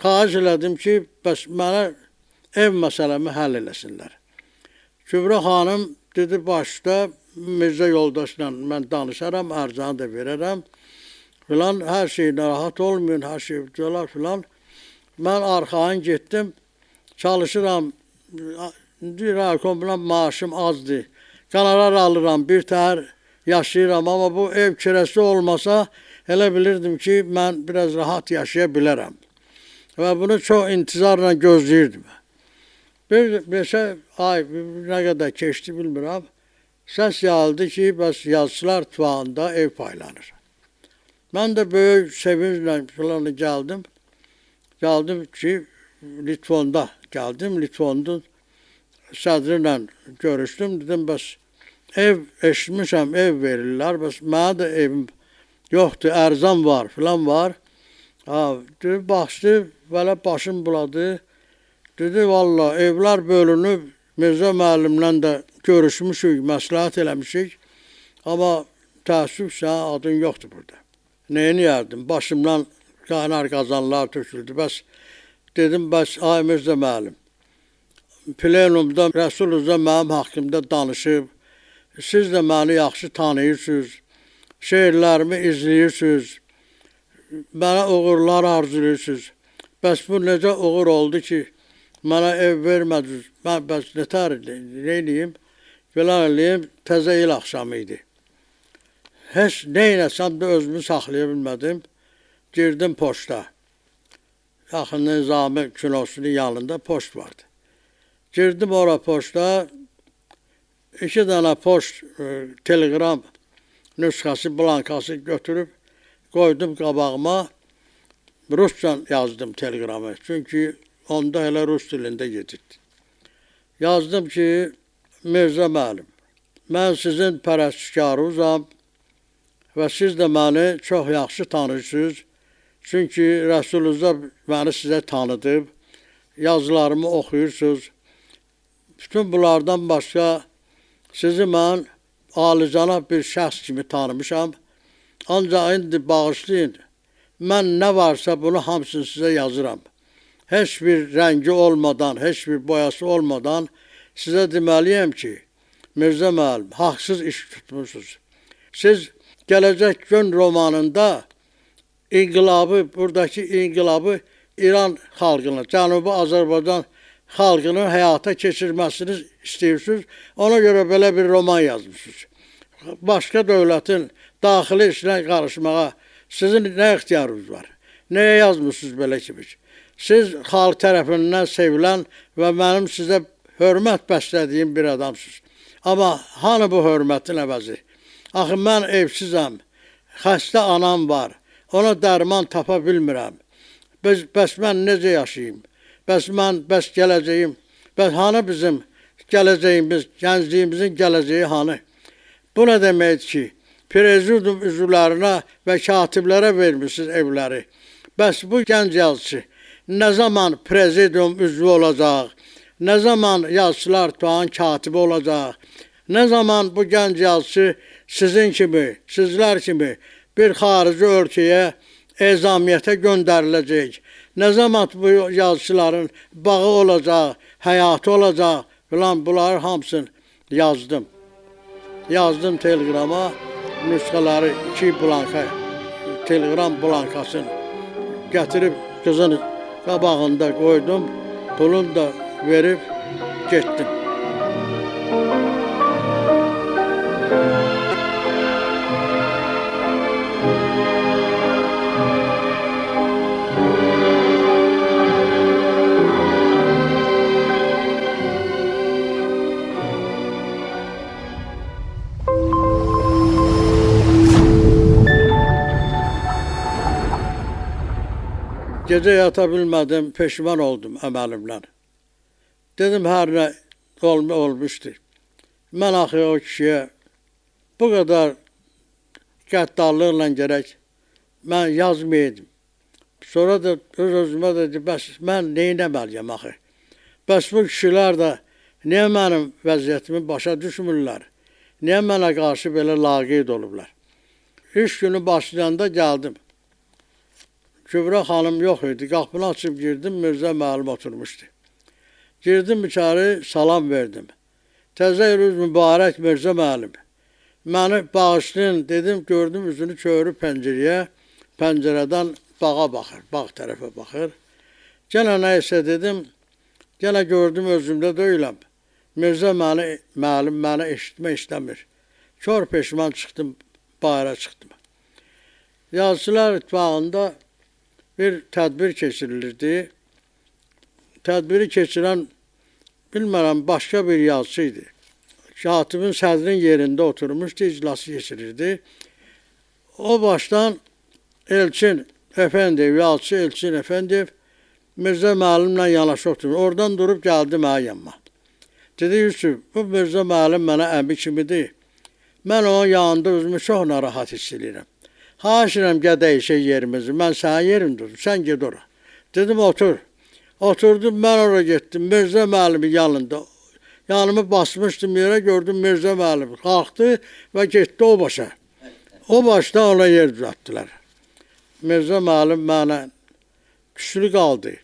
[SPEAKER 5] Xahiş elədim ki, bəs mənə ev məsələmi həll eləsinlər. Kübra xanım dedi, başda Mirzə yoldaşla mən danışaram, ərzanı da verərəm. Filan, hər şey narahat olmayın, hər şey diyorlar filan. Mən arxayın getdim, çalışıram, raykomdan maaşım azdır. Qanarar alıram, bir təhər yaşayıram, amma bu ev kirəsi olmasa, elə bilirdim ki, mən biraz rahat yaşaya bilərəm. Və bunu çox intizarla gözləyirdim. Bir neçə ay, nə qədər keçdi bilmirəm. Səs gəldi ki, bəs Yazıçılar İttifaqında ev paylanır. Mən də böyük sevinclə filan gəldim. Gəldim ki, Litfonda gəldim. Litfonun sədri ilə görüşdüm. Dedim, bəs ev eşitmişəm, ev verirlər. Bəs mənə də evim yoxdur, ərzam var, filan var. Baxdı, belə başım buladı. Dedi, valla evlər bölünüb, Mirzə müəllimlə də görüşmüşük, məsləhət eləmişik. Amma təəssüf sənin adın yoxdur burada. Neyini yerdim? Başımdan qaynar qazanlar töküldü. Bəs dedim, bəs ay Mirzə müəllim, plenumda Rəsulullah mənim haqqımda danışıb, siz də məni yaxşı tanıyırsınız, şeirlərimi izləyirsiniz, mənə uğurlar arzulayırsınız. Bəs bu necə uğur oldu ki, mənə ev vermədiniz, mən bəs nətər neyniyim, filan eləyim, təzə il axşamı idi. Heç neynəsəm də özümü saxlaya bilmədim, girdim poçta. Yaxın Nizami kinosunun yanında poçt vardı. Girdim ora poçta, 2 dənə poçt telegram nüsxəsi, blankası götürüb, qoydum qabağıma, Rusca yazdım telegramı. Çünki onda elə Rus dilində gedirdi. Yazdım ki, Mirzə müəllim, mən sizin pərəstişkarınızam və siz də məni çox yaxşı tanırsınız. Çünki Rəsulullah məni sizə tanıdıb, yazılarımı oxuyursunuz. Bütün bunlardan başqa sizi mən alicənab bir şəxs kimi tanımışam. Ancaq indi bağışlayın, mən nə varsa bunu hamısını sizə yazıram. Heç bir rəngi olmadan, heç bir boyası olmadan sizə deməliyəm ki, Mirzə müəllim, haqsız iş tutmuşsunuz. Siz Gələcək Gün romanında inqilabı, buradakı inqilabı İran xalqını, Cənubi Azərbaycan xalqını həyata keçirməsini istəyirsiniz. Ona görə belə bir roman yazmışsınız. Başqa dövlətin daxili işinə qarışmağa sizin nə ixtiyarınız var? Nəyə yazmışsınız belə kimi? Siz xalq tərəfindən sevilən və mənim sizə hörmət bəslədiyim bir adamsınız. Amma hanı bu hörmətin əvəzi? Axı mən evsizəm, xəstə anam var, ona dərman tapa bilmirəm. Bəs mən necə yaşayayım? Bəs gələcəyim? Bəs hanı bizim gələcəyimiz, gəncliyimizin gələcəyi hanı? Bu nə deməkdir ki, prezidium üzvlərinə və katiblərə vermişsiniz evləri. Bəs bu gənc yazıcı nə zaman prezidium üzvü olacaq? Nə zaman Yazıçılar İttifaqının katibi olacaq? Nə zaman bu gənc yazıcı sizin kimi, sizlər kimi bir xarici ölkəyə, ezamiyyətə göndəriləcək? Nə zaman bu yazıçıların bağı olacaq, həyatı olacaq filan, bunları hamısını yazdım. Yazdım telegrama, nüsxələri 2 blanka, telegram blankasını gətirib qızın qabağında qoydum, pulunu da verib getdim. Gecə yata bilmədim, peşman oldum əməlimlə. Dedim, hər nə olmuşdur. Mən axı o kişiyə bu qədər qəddarlıqla gərək mən yazmayaydım. Sonra da öz-özümə dedi, bəs mən neynəməliyəm axı? Bəs bu kişilər də niyə mənim vəziyyətimi başa düşmürlər? Niyə mənə qarşı belə laqeyd olublar? İş günü başlayanda gəldim. Kübra xanım yox idi. Qapını açıb girdim, Mirzə müəllim oturmuşdu. Girdim içəri, salam verdim. Təzə il mübarək Mirzə müəllim. Məni bağışlayın dedim, gördüm üzünü çöyrü pəncərəyə, pəncərədən bağa baxır, bağ tərəfə baxır. Gənə nə isə dedim, gənə gördüm özümdə deyiləm. Mirzə müəllim məni eşitmək istəmir. Kör peşman çıxdım, bayıra çıxdım. Yazıçılar İttifaqında bir tədbir keçirilirdi. Tədbiri keçirən, bilmərəm, başqa bir yazıcı idi. Katibin sədrin yerində oturmuşdu, iclası keçirirdi. O başdan Elçin Efendiyev, yazıcı Elçin Efendiyev Mirzə müəllimlə yanaşı oturur. Oradan durub gəldi mənə yanıma. Dedi, Yusuf, bu Mirzə müəllim mənə əmi kimidir. Mən onun yanında özümü çox narahat hiss edirəm. Xahiş edirəm, dəyişək yerimizi. Mən sənin yerindəyim, sən ged ora. Dedim, otur. Oturdum, mən oraya getdim. Mirzə müəllimin yanında. Yanımı basmışdım yerə, gördüm Mirzə müəllim. Qalxdı və getdi o başa. O başda ona yer düzəltdilər. Mirzə müəllim mənə küslü qaldı.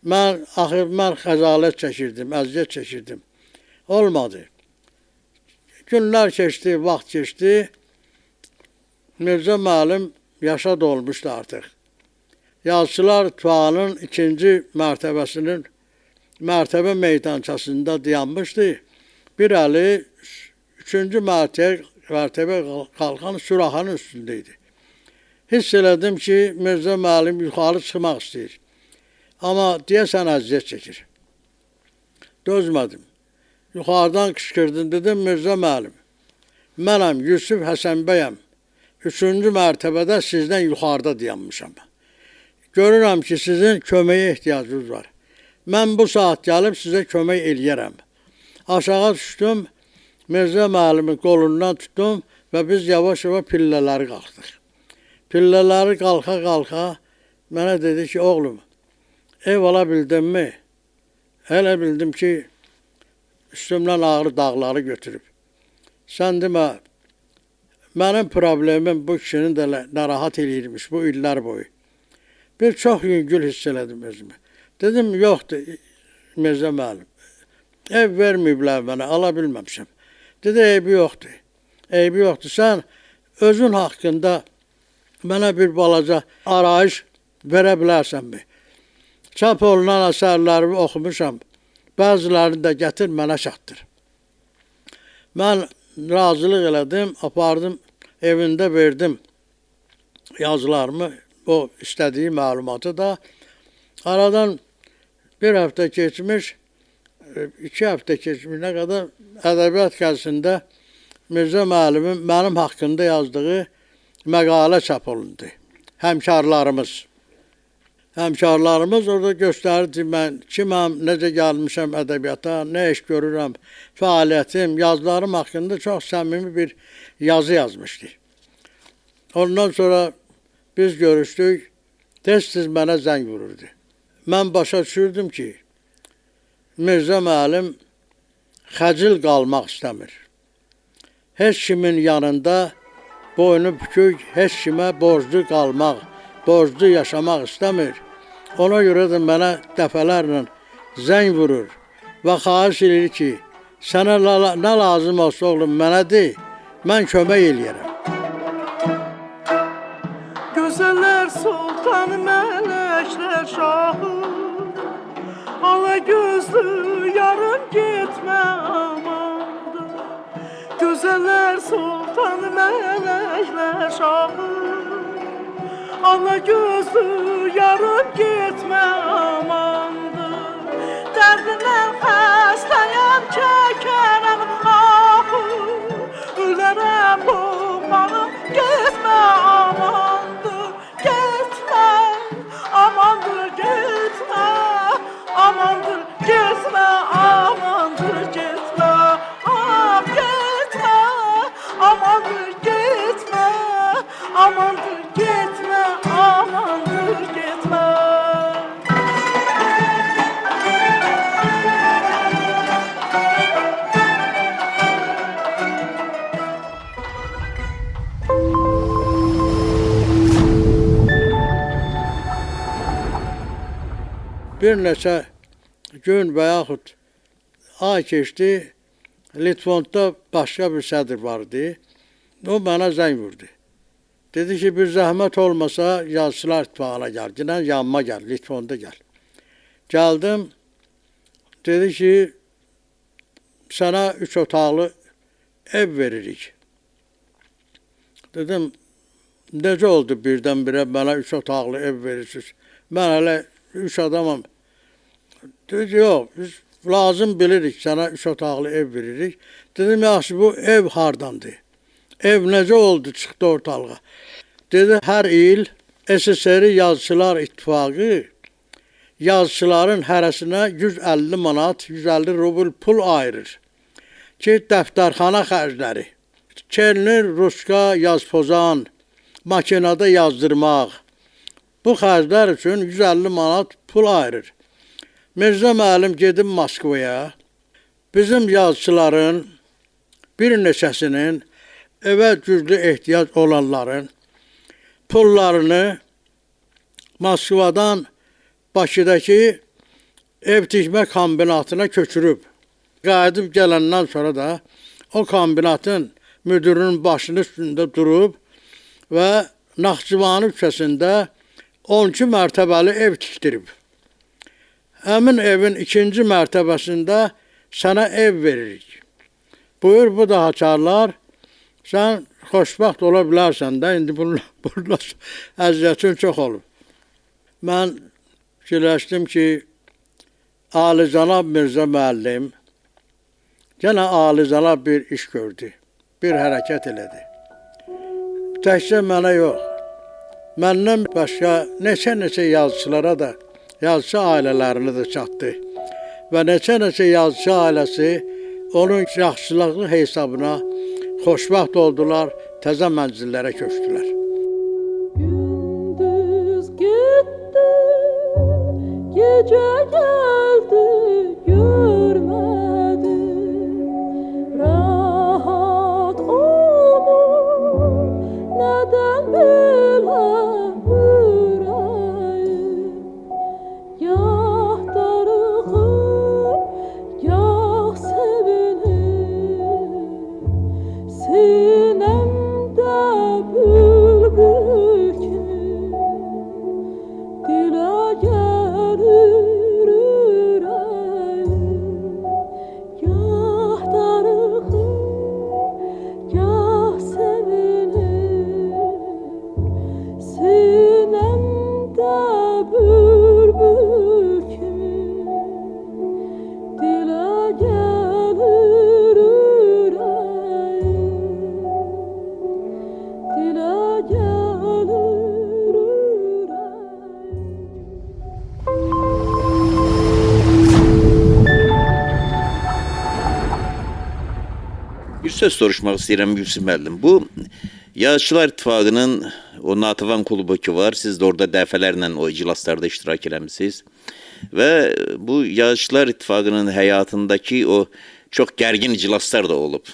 [SPEAKER 5] Mən xəcalət çəkirdim, əziyyət çəkirdim. Olmadı. Günlər keçdi, vaxt keçdi. Mirzə müəllim yaşa dolmuşdu artıq. Yazıçılar İttifaqının 2-ci mərtəbəsinin mərtəbə meydançasında dayanmışdı. Bir əli 3-cü mərtəbə qalxan suraxanın üstündə idi. Hiss elədim ki, Mirzə müəllim yuxarı çıxmaq istəyir. Amma deyəsən əziyyət çəkir. Dözmədim. Yuxarıdan qışqırdım, dedim, Mirzə müəllim, mənəm Yusuf Həsənbəyəm. 3-cü mərtəbədə sizdən yuxarıda dayanmışam. Görürəm ki, sizin köməyə ehtiyacınız var. Mən bu saat gəlib sizə kömək eləyərəm. Aşağı düşdüm, Mirzə müəllimin qolundan tutdum və biz yavaş-yavaş pillələri qalxdıq. Pillələri qalxa-qalxa mənə dedi ki, oğlum, ev ala bildinmi? Elə bildim ki, üstümdən ağrı dağları götürüb. Sən demə, mənim problemim bu kişinin də narahat eləyirmiş bu illər boyu. Bir çox yüngül hiss elədim özümü. Dedim, yoxdur, Mirzə müəllim. Ev verməyiblər mənə, ala bilməmişəm. Dedi, eybi yoxdur. Eybi yoxdur. Sən özün haqqında mənə bir balaca arayış verə bilərsənmi? Çap olunan əsərlərimi oxumuşam. Bəzilərini də gətir, mənə çatdır. Mən razılıq elədim, apardım, evində verdim yazılarımı, o istədiyi məlumatı da. Aradan bir həftə keçmiş, 2 həftə keçmişinə qədər ədəbiyyat qəzetində Mirzə müəllimin mənim haqqında yazdığı məqalə çap olundu. Həmkarlarımız orada göstərirdi mən kiməm, necə gəlmişəm ədəbiyyata, nə iş görürəm, fəaliyyətim, yazılarım haqqında çox səmimi bir yazı yazmışdı. Ondan sonra biz görüşdük, tez-tez mənə zəng vururdu. Mən başa düşürdüm ki, Mirzə müəllim xəcil qalmaq istəmir. Heç kimin yanında boynu bükük, heç kimə borclu qalmaq, borclu yaşamaq istəmir. Ona görə də mənə dəfələrlə zəng vurur və xahiş edir ki, sənə nə lazım olsa oğlum mənə de, mən kömək eləyərəm.
[SPEAKER 1] Gözələr sultan mələklər şahı, ala gözlü yarım getmə amandır. Gözələr sultan mələklər şahı, ala gözlü yarım getmə amandır. Dərdindən xəstəyəm, çəkərəm ahı, ölərəm boğmanım, getmə amandır, getmə, amandır, getmə, amandır, getmə, amandır, getmə, ah, getmə, amandır, getmə, amandır, getmə, amandır, getmə.
[SPEAKER 5] Bir neçə gün və yaxud ay keçdi, Litvonda başqa bir sədr vardı. O mənə zəng vurdu. Dedi ki, bir zəhmət olmasa Yazıçılar İttifaqına gəl, ginən yanıma gəl, Litvonda gəl. Gəldim, dedi ki, sənə 3 otaqlı ev veririk. Dedim, necə oldu birdən-birə mənə 3 otaqlı ev verirsiniz? Mən hələ 3 adamam. Dedi, yox, biz lazım bilirik, sənə 3 otaqlı ev veririk. Dedim, yaxşı, bu ev hardandır? Ev necə oldu, çıxdı ortalığa? Dedi, hər il SSR Yazıçılar İttifaqı yazıçıların hərəsinə 150 manat, 150 rubl pul ayırır ki, dəftərxana xərcləri, Çelnir, Ruska, yazpozan, makinada yazdırmaq, bu xərclər üçün 150 manat pul ayırır. Mirzə müəllim gedim Moskvaya, bizim yazıçıların bir neçəsinin evə güclü ehtiyac olanların pullarını Moskvadan Bakıdakı ev tikmə kombinatına köçürüb. Qayıdıb gələndən sonra da o kombinatın müdürünün başının üstündə durub və Naxçıvani küçəsində 12 mərtəbəli ev tikdirib. Həmin evin 2-ci mərtəbəsində sənə ev veririk. Buyur, bu da haçarlar, sən xoşbəxt ola bilərsən də, indi bunlar əziyyətin çox olub. Mən fikirləşdim ki, Alicənab Mirzə müəllim yenə alicənab bir iş gördü, bir hərəkət elədi. Təkcə mənə yox, məndən başqa neçə yazıçılara da, yazıçı ailələrini də çatdı və neçə yazıçı ailəsi onun yaxşılığı hesabına xoşbəxt oldular, təzə mənzillərə köçdülər.
[SPEAKER 7] Gündüz gitti, gece geldi, görmedim. Rahat olmuş, neden böyle yüreğim? Yah darıkım, yah sevinim. Sinemde bülbül kimi dile gelir yüreğim. Gah darıkım, gah sevinim. Sinemde bülbül kimi dile gelir yüreğim. Dile gelir yüreğim.
[SPEAKER 6] Bir söz soruşmaq istəyirəm Yusif müəllim. Bu Yazıçılar İttifaqının o Nativan klubu ki var, siz də orada dəfələrlə o iclaslarda iştirak eləmisiniz. Və bu Yazıçılar İttifaqının həyatındakı o çox gərgin iclaslar da olub.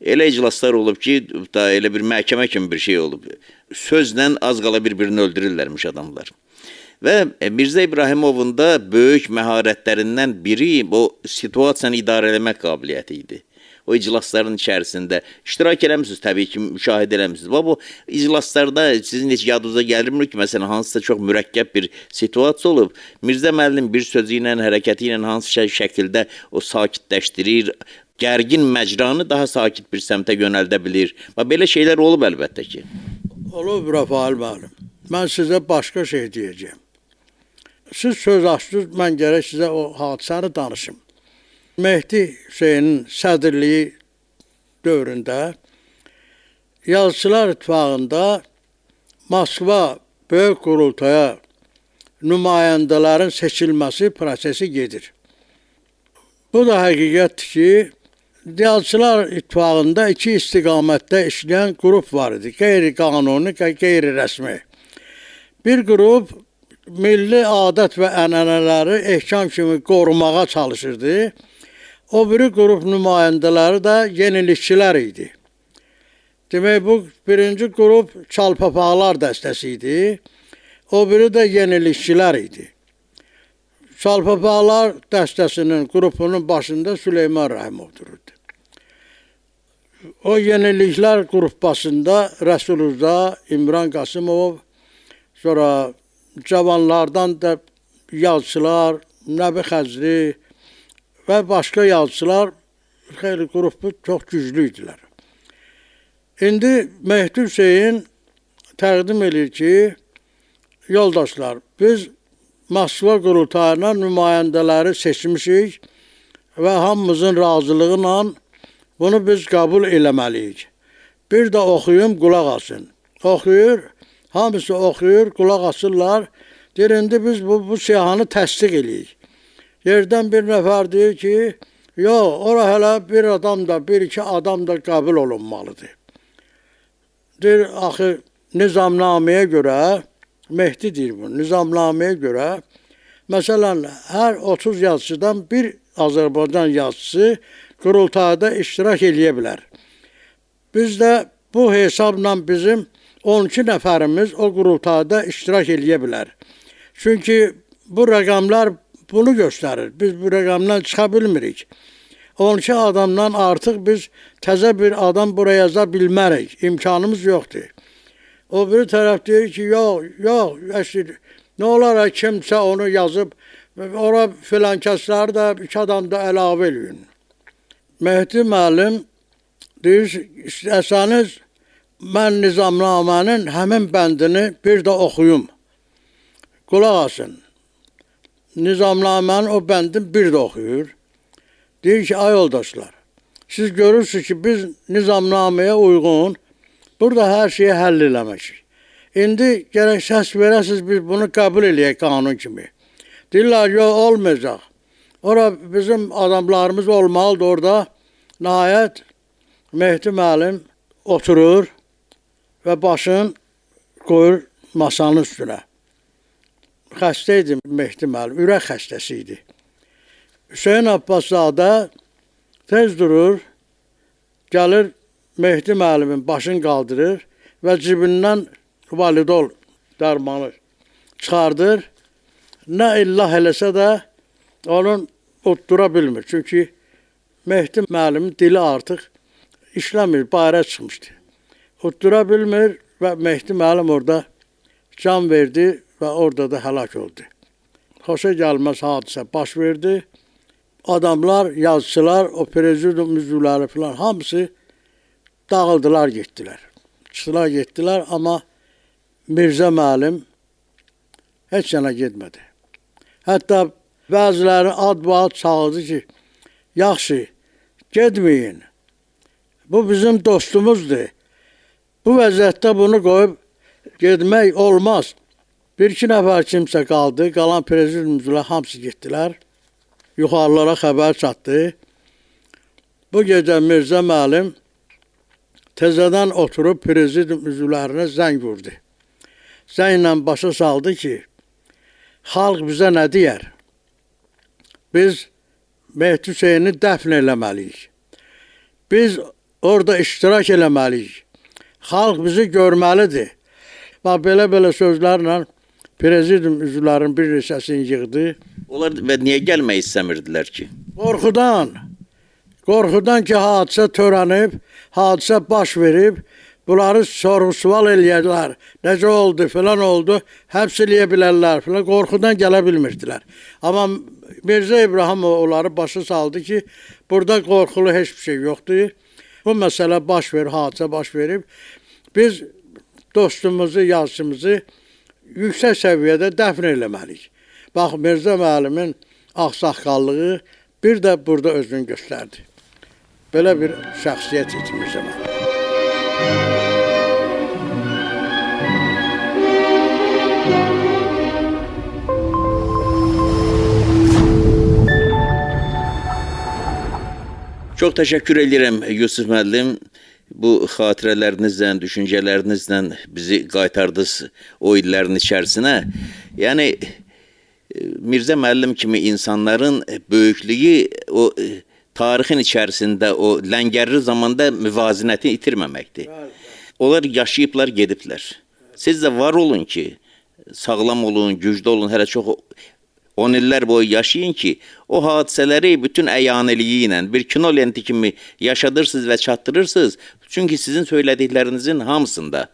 [SPEAKER 6] Elə iclaslar olub ki, da elə bir məhkəmə kimi bir şey olub. Sözlə az qala bir-birini öldürürlərmiş adamlar. Və Mirzə İbrahimovun da böyük məharətlərindən biri o situasiyanı idarə eləmək qabiliyyəti idi. O iclasların içərisində iştirak eləmişsiniz, təbii ki, müşahidə eləmişsiniz. Bu iclaslarda sizin heç yadınıza gəlmir ki, məsələn, hansısa çox mürəkkəb bir situasiya olub. Mirzə müəllim bir sözü ilə, hərəkəti ilə hansı şəkildə o sakitləşdirir, gərgin məcranı daha sakit bir səmtə yönəldə bilir. Belə şeylər olub əlbəttə ki.
[SPEAKER 5] Olub Rafael müəllim. Mən sizə başqa şey deyəcəm. Siz söz açdınız, mən gərək sizə o hadisəni danışım. Mehdi Hüseynin sədrliyi dövründə Yazıçılar İttifaqında Moskva Böyük Qurultaya nümayəndələrin seçilməsi prosesi gedir. Bu da həqiqətdir ki, Yazıçılar İttifaqında iki istiqamətdə işləyən qrup var idi. Qeyri-qanuni, qeyri-rəsmi. Bir qrup milli adət və ənənələri ehkam kimi qorumağa çalışırdı. O biri qrup nümayəndələri də yenilikçilər idi. Demək, bu birinci qrup çalpapaqlar dəstəsi idi. O biri də yenilikçilər idi. Salpapağlar dəstəsinin qrupunun başında Süleyman Rəhimov dururdu. O yeniliklər qrupasında Rəsulullah, İmran Qasımov, sonra cavanlardan da yazıçılar, Nəbi Xəzri və başqa yazıçılar xeyli qrupu çox güclü idilər. İndi Mehdi Hüseyin təqdim edir ki, yoldaşlar, biz Moskva qurultayına nümayəndələri seçmişik və hamımızın razılığı ilə bunu biz qəbul eləməliyik. Bir də oxuyum, qulaq asın. Oxuyur, hamısı oxuyur, qulaq asırlar. Deyir, indi biz bu siyahını təsdiq eləyik. Yerdən bir nəfər deyir ki, yox, ora hələ bir adam da, bir iki adam da qəbul olunmalıdır. Deyir, axı, nizamnaməyə görə, Mehdi deyir bu, nizamnaməyə görə, məsələn, hər 30 yazıcıdan bir Azərbaycan yazıcısı qurultayda iştirak eləyə bilər. Biz də bu hesabla bizim 12 nəfərimiz o qurultayda iştirak eləyə bilər. Çünki bu rəqəmlər bunu göstərir. Biz bu rəqəmdən çıxa bilmirik. 12 adamdan artıq biz təzə bir adam buraya yaza bilmərik. İmkanımız yoxdur. O bir tərəf deyir ki, yox, nə olaraq kimsə onu yazıb, ora filan kəsləri də 2 adam da əlavə eləyin. Mehdi müəllim deyir, istəsəniz, mən nizamnamənin həmin bəndini bir də oxuyum. Qulaq asın. Nizamnamənin o bəndini bir də oxuyur. Deyir ki, ay yoldaşlar, siz görürsünüz ki, biz nizamnaməyə uyğun burada hər şeyi həll eləmişik. İndi gərək səs verəsiniz, biz bunu qəbul eləyək qanun kimi. Deyirlər, yox, olmayacaq. Ora bizim adamlarımız olmalıdır orada. Nəhayət, Mehdi müəllim oturur və başını qoyur masanın üstünə. Xəstə idi Mehdi müəllim, ürək xəstəsi idi. Hüseyin Abbaszadə tez durur, gəlir Mehdi müəllimin başını qaldırır və cibindən validol dərmanı çıxardır. Nə illah eləsə də onun utdura bilmir. Çünki Mehdi müəllimin dili artıq işləmir, bayra çıxmışdı. Utdura bilmir və Mehdi müəllim orada can verdi və orada da həlak oldu. Xoşa gəlməz hadisə baş verdi. Adamlar, yazıçılar, o prezidium üzvləri falan hamısı dağıldılar, getdilər. Çıxdılar, getdilər, amma Mirzə müəllim heç yana getmədi. Hətta bəziləri ad çağırdı ki, yaxşı, getməyin. Bu bizim dostumuzdur. Bu vəziyyətdə bunu qoyub getmək olmaz. Bir-iki nəfər kimsə qaldı, qalan prezidium üzvləri hamısı getdilər. Yuxarılara xəbər çatdı. Bu gecə Mirzə müəllim təzədən oturub prezidium üzvlərinə zəng vurdu. Zənglə başa saldı ki, xalq bizə nə deyər? Biz Mehdi Hüseyni dəfn eləməliyik. Biz orada iştirak eləməliyik. Xalq bizi görməlidir. Bax, belə sözlərlə prezidium üzvlərinin bir neçəsini yığdı.
[SPEAKER 6] Onlar və niyə gəlmək istəmirdilər ki?
[SPEAKER 5] Qorxudan ki, hadisə törənib, hadisə baş verib, bunları sorğu-sual eləyərlər. Necə oldu, filan oldu, həbs eləyə bilərlər, filan qorxudan gələ bilmirdilər. Amma Mirzə İbrahimov onları başa saldı ki, burada qorxulu heç bir şey yoxdur. Bu məsələ baş verir, hadisə baş verib. Biz dostumuzu, yazıcımızı yüksək səviyyədə dəfn eləməliyik. Bax, Mirzə müəllimin ağsaqqallığı bir də burada özünü göstərdi. Belə bir şəxsiyyət idi Mirzə müəllim.
[SPEAKER 6] Çox təşəkkür edirəm Yusif müəllim. Bu xatirələrinizlə, düşüncələrinizlə bizi qaytardınız o illərin içərisinə. Yəni Mirzə müəllim kimi insanların böyüklüyü o tarixin içərisində o ləngərli zamanda müvazinəti itirməməkdir. Onlar yaşayıblar, gediblər. Siz də var olun ki, sağlam olun, güclü olun, hələ çox 10 illər boyu yaşayın ki, o hadisələri bütün əyaniliyi ilə bir kino lenti kimi yaşadırsınız və çatdırırsınız. Çünki sizin söylədiklərinizin hamısında,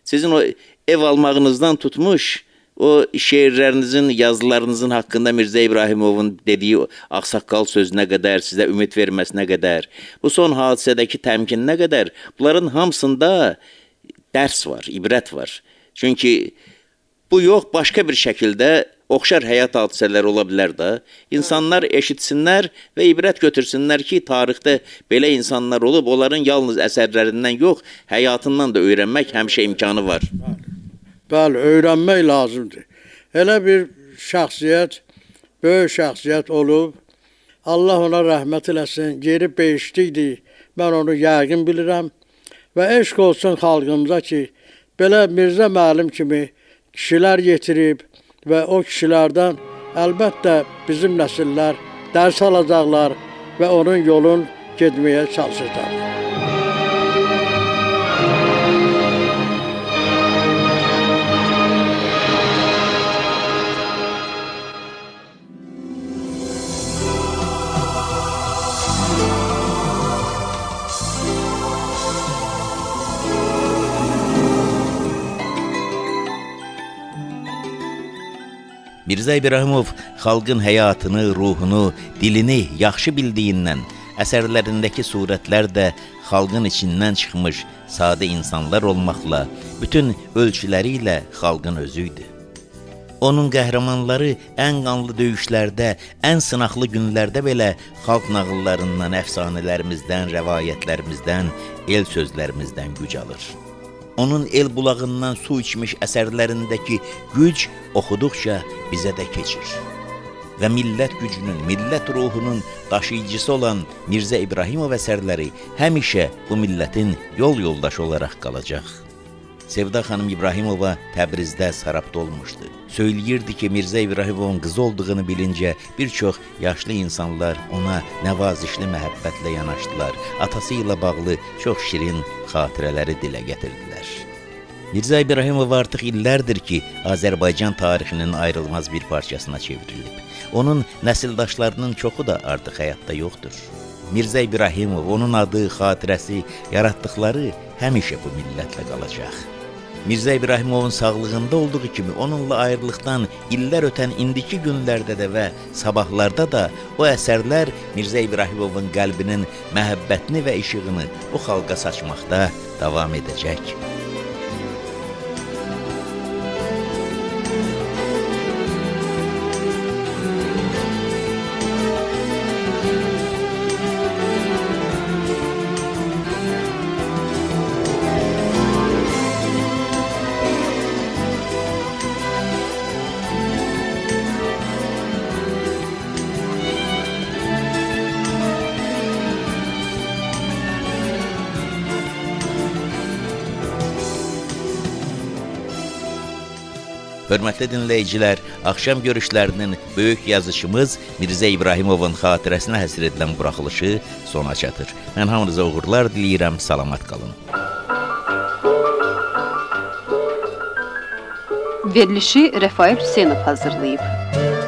[SPEAKER 6] sizin o ev almağınızdan tutmuş, o şeirlərinizin, yazılarınızın haqqında Mirzə İbrahimovun dediyi ağsaqqal sözünə qədər, sizə ümid verməsinə qədər, bu son hadisədəki təmkininə qədər, bunların hamısında dərs var, ibrət var. Çünki bu yox, başqa bir şəkildə oxşar həyat hadisələri ola bilər də. İnsanlar eşitsinlər və ibrət götürsünlər ki, tarixdə belə insanlar olub, onların yalnız əsərlərindən yox, həyatından da öyrənmək həmişə imkanı var.
[SPEAKER 5] Bəli, öyrənmək lazımdır. Elə bir şəxsiyyət, böyük şəxsiyyət olub, Allah ona rəhmət eləsin, geri beşlikdir, mən onu yəqin bilirəm və eşq olsun xalqımıza ki, belə Mirzə müəllim kimi kişilər yetirib və o kişilərdən əlbəttə bizim nəsillər dərs alacaqlar və onun yolun getməyə çalışacaqlar.
[SPEAKER 4] Mirzə İbrahimov xalqın həyatını, ruhunu, dilini yaxşı bildiyindən əsərlərindəki surətlər də xalqın içindən çıxmış sadə insanlar olmaqla, bütün ölçüləri ilə xalqın özü idi. Onun qəhrəmanları ən qanlı döyüşlərdə, ən sınaqlı günlərdə belə xalq nağıllarından, əfsanələrimizdən, rəvayətlərimizdən, el sözlərimizdən güc alır. Onun el bulağından su içmiş əsərlərindəki güc oxuduqca bizə də keçir. Və millət gücünün, millət ruhunun daşıyıcısı olan Mirzə İbrahimov əsərləri həmişə bu millətin yol yoldaşı olaraq qalacaq. Sevda xanım İbrahimova Təbrizdə sarabda olmuşdu. Söyləyirdi ki, Mirzə İbrahimovun qızı olduğunu bilincə bir çox yaşlı insanlar ona nəvazişli məhəbbətlə yanaşdılar. Atası ilə bağlı çox şirin xatirələri dilə gətirdilər. Mirzə İbrahimov artıq illərdir ki, Azərbaycan tarixinin ayrılmaz bir parçasına çevrilib. Onun nəsildaşlarının çoxu da artıq həyatda yoxdur. Mirzə İbrahimov, onun adı, xatirəsi, yaratdıqları həmişə bu millətlə qalacaq. Mirzə İbrahimovun sağlığında olduğu kimi onunla ayrılıqdan illər ötən indiki günlərdə də və sabahlarda da o əsərlər Mirzə İbrahimovun qəlbinin məhəbbətini və işığını bu xalqa saçmaqda davam edəcək. Hörmətli dinləyicilər, axşam görüşlərinin böyük yazıçımız Mirzə İbrahimovun xatirəsinə həsr edilən buraxılışı sona çatır. Mən hamınıza uğurlar diləyirəm, salamat qalın.
[SPEAKER 8] Verilişi Rəfail Hüseynov hazırlayıb.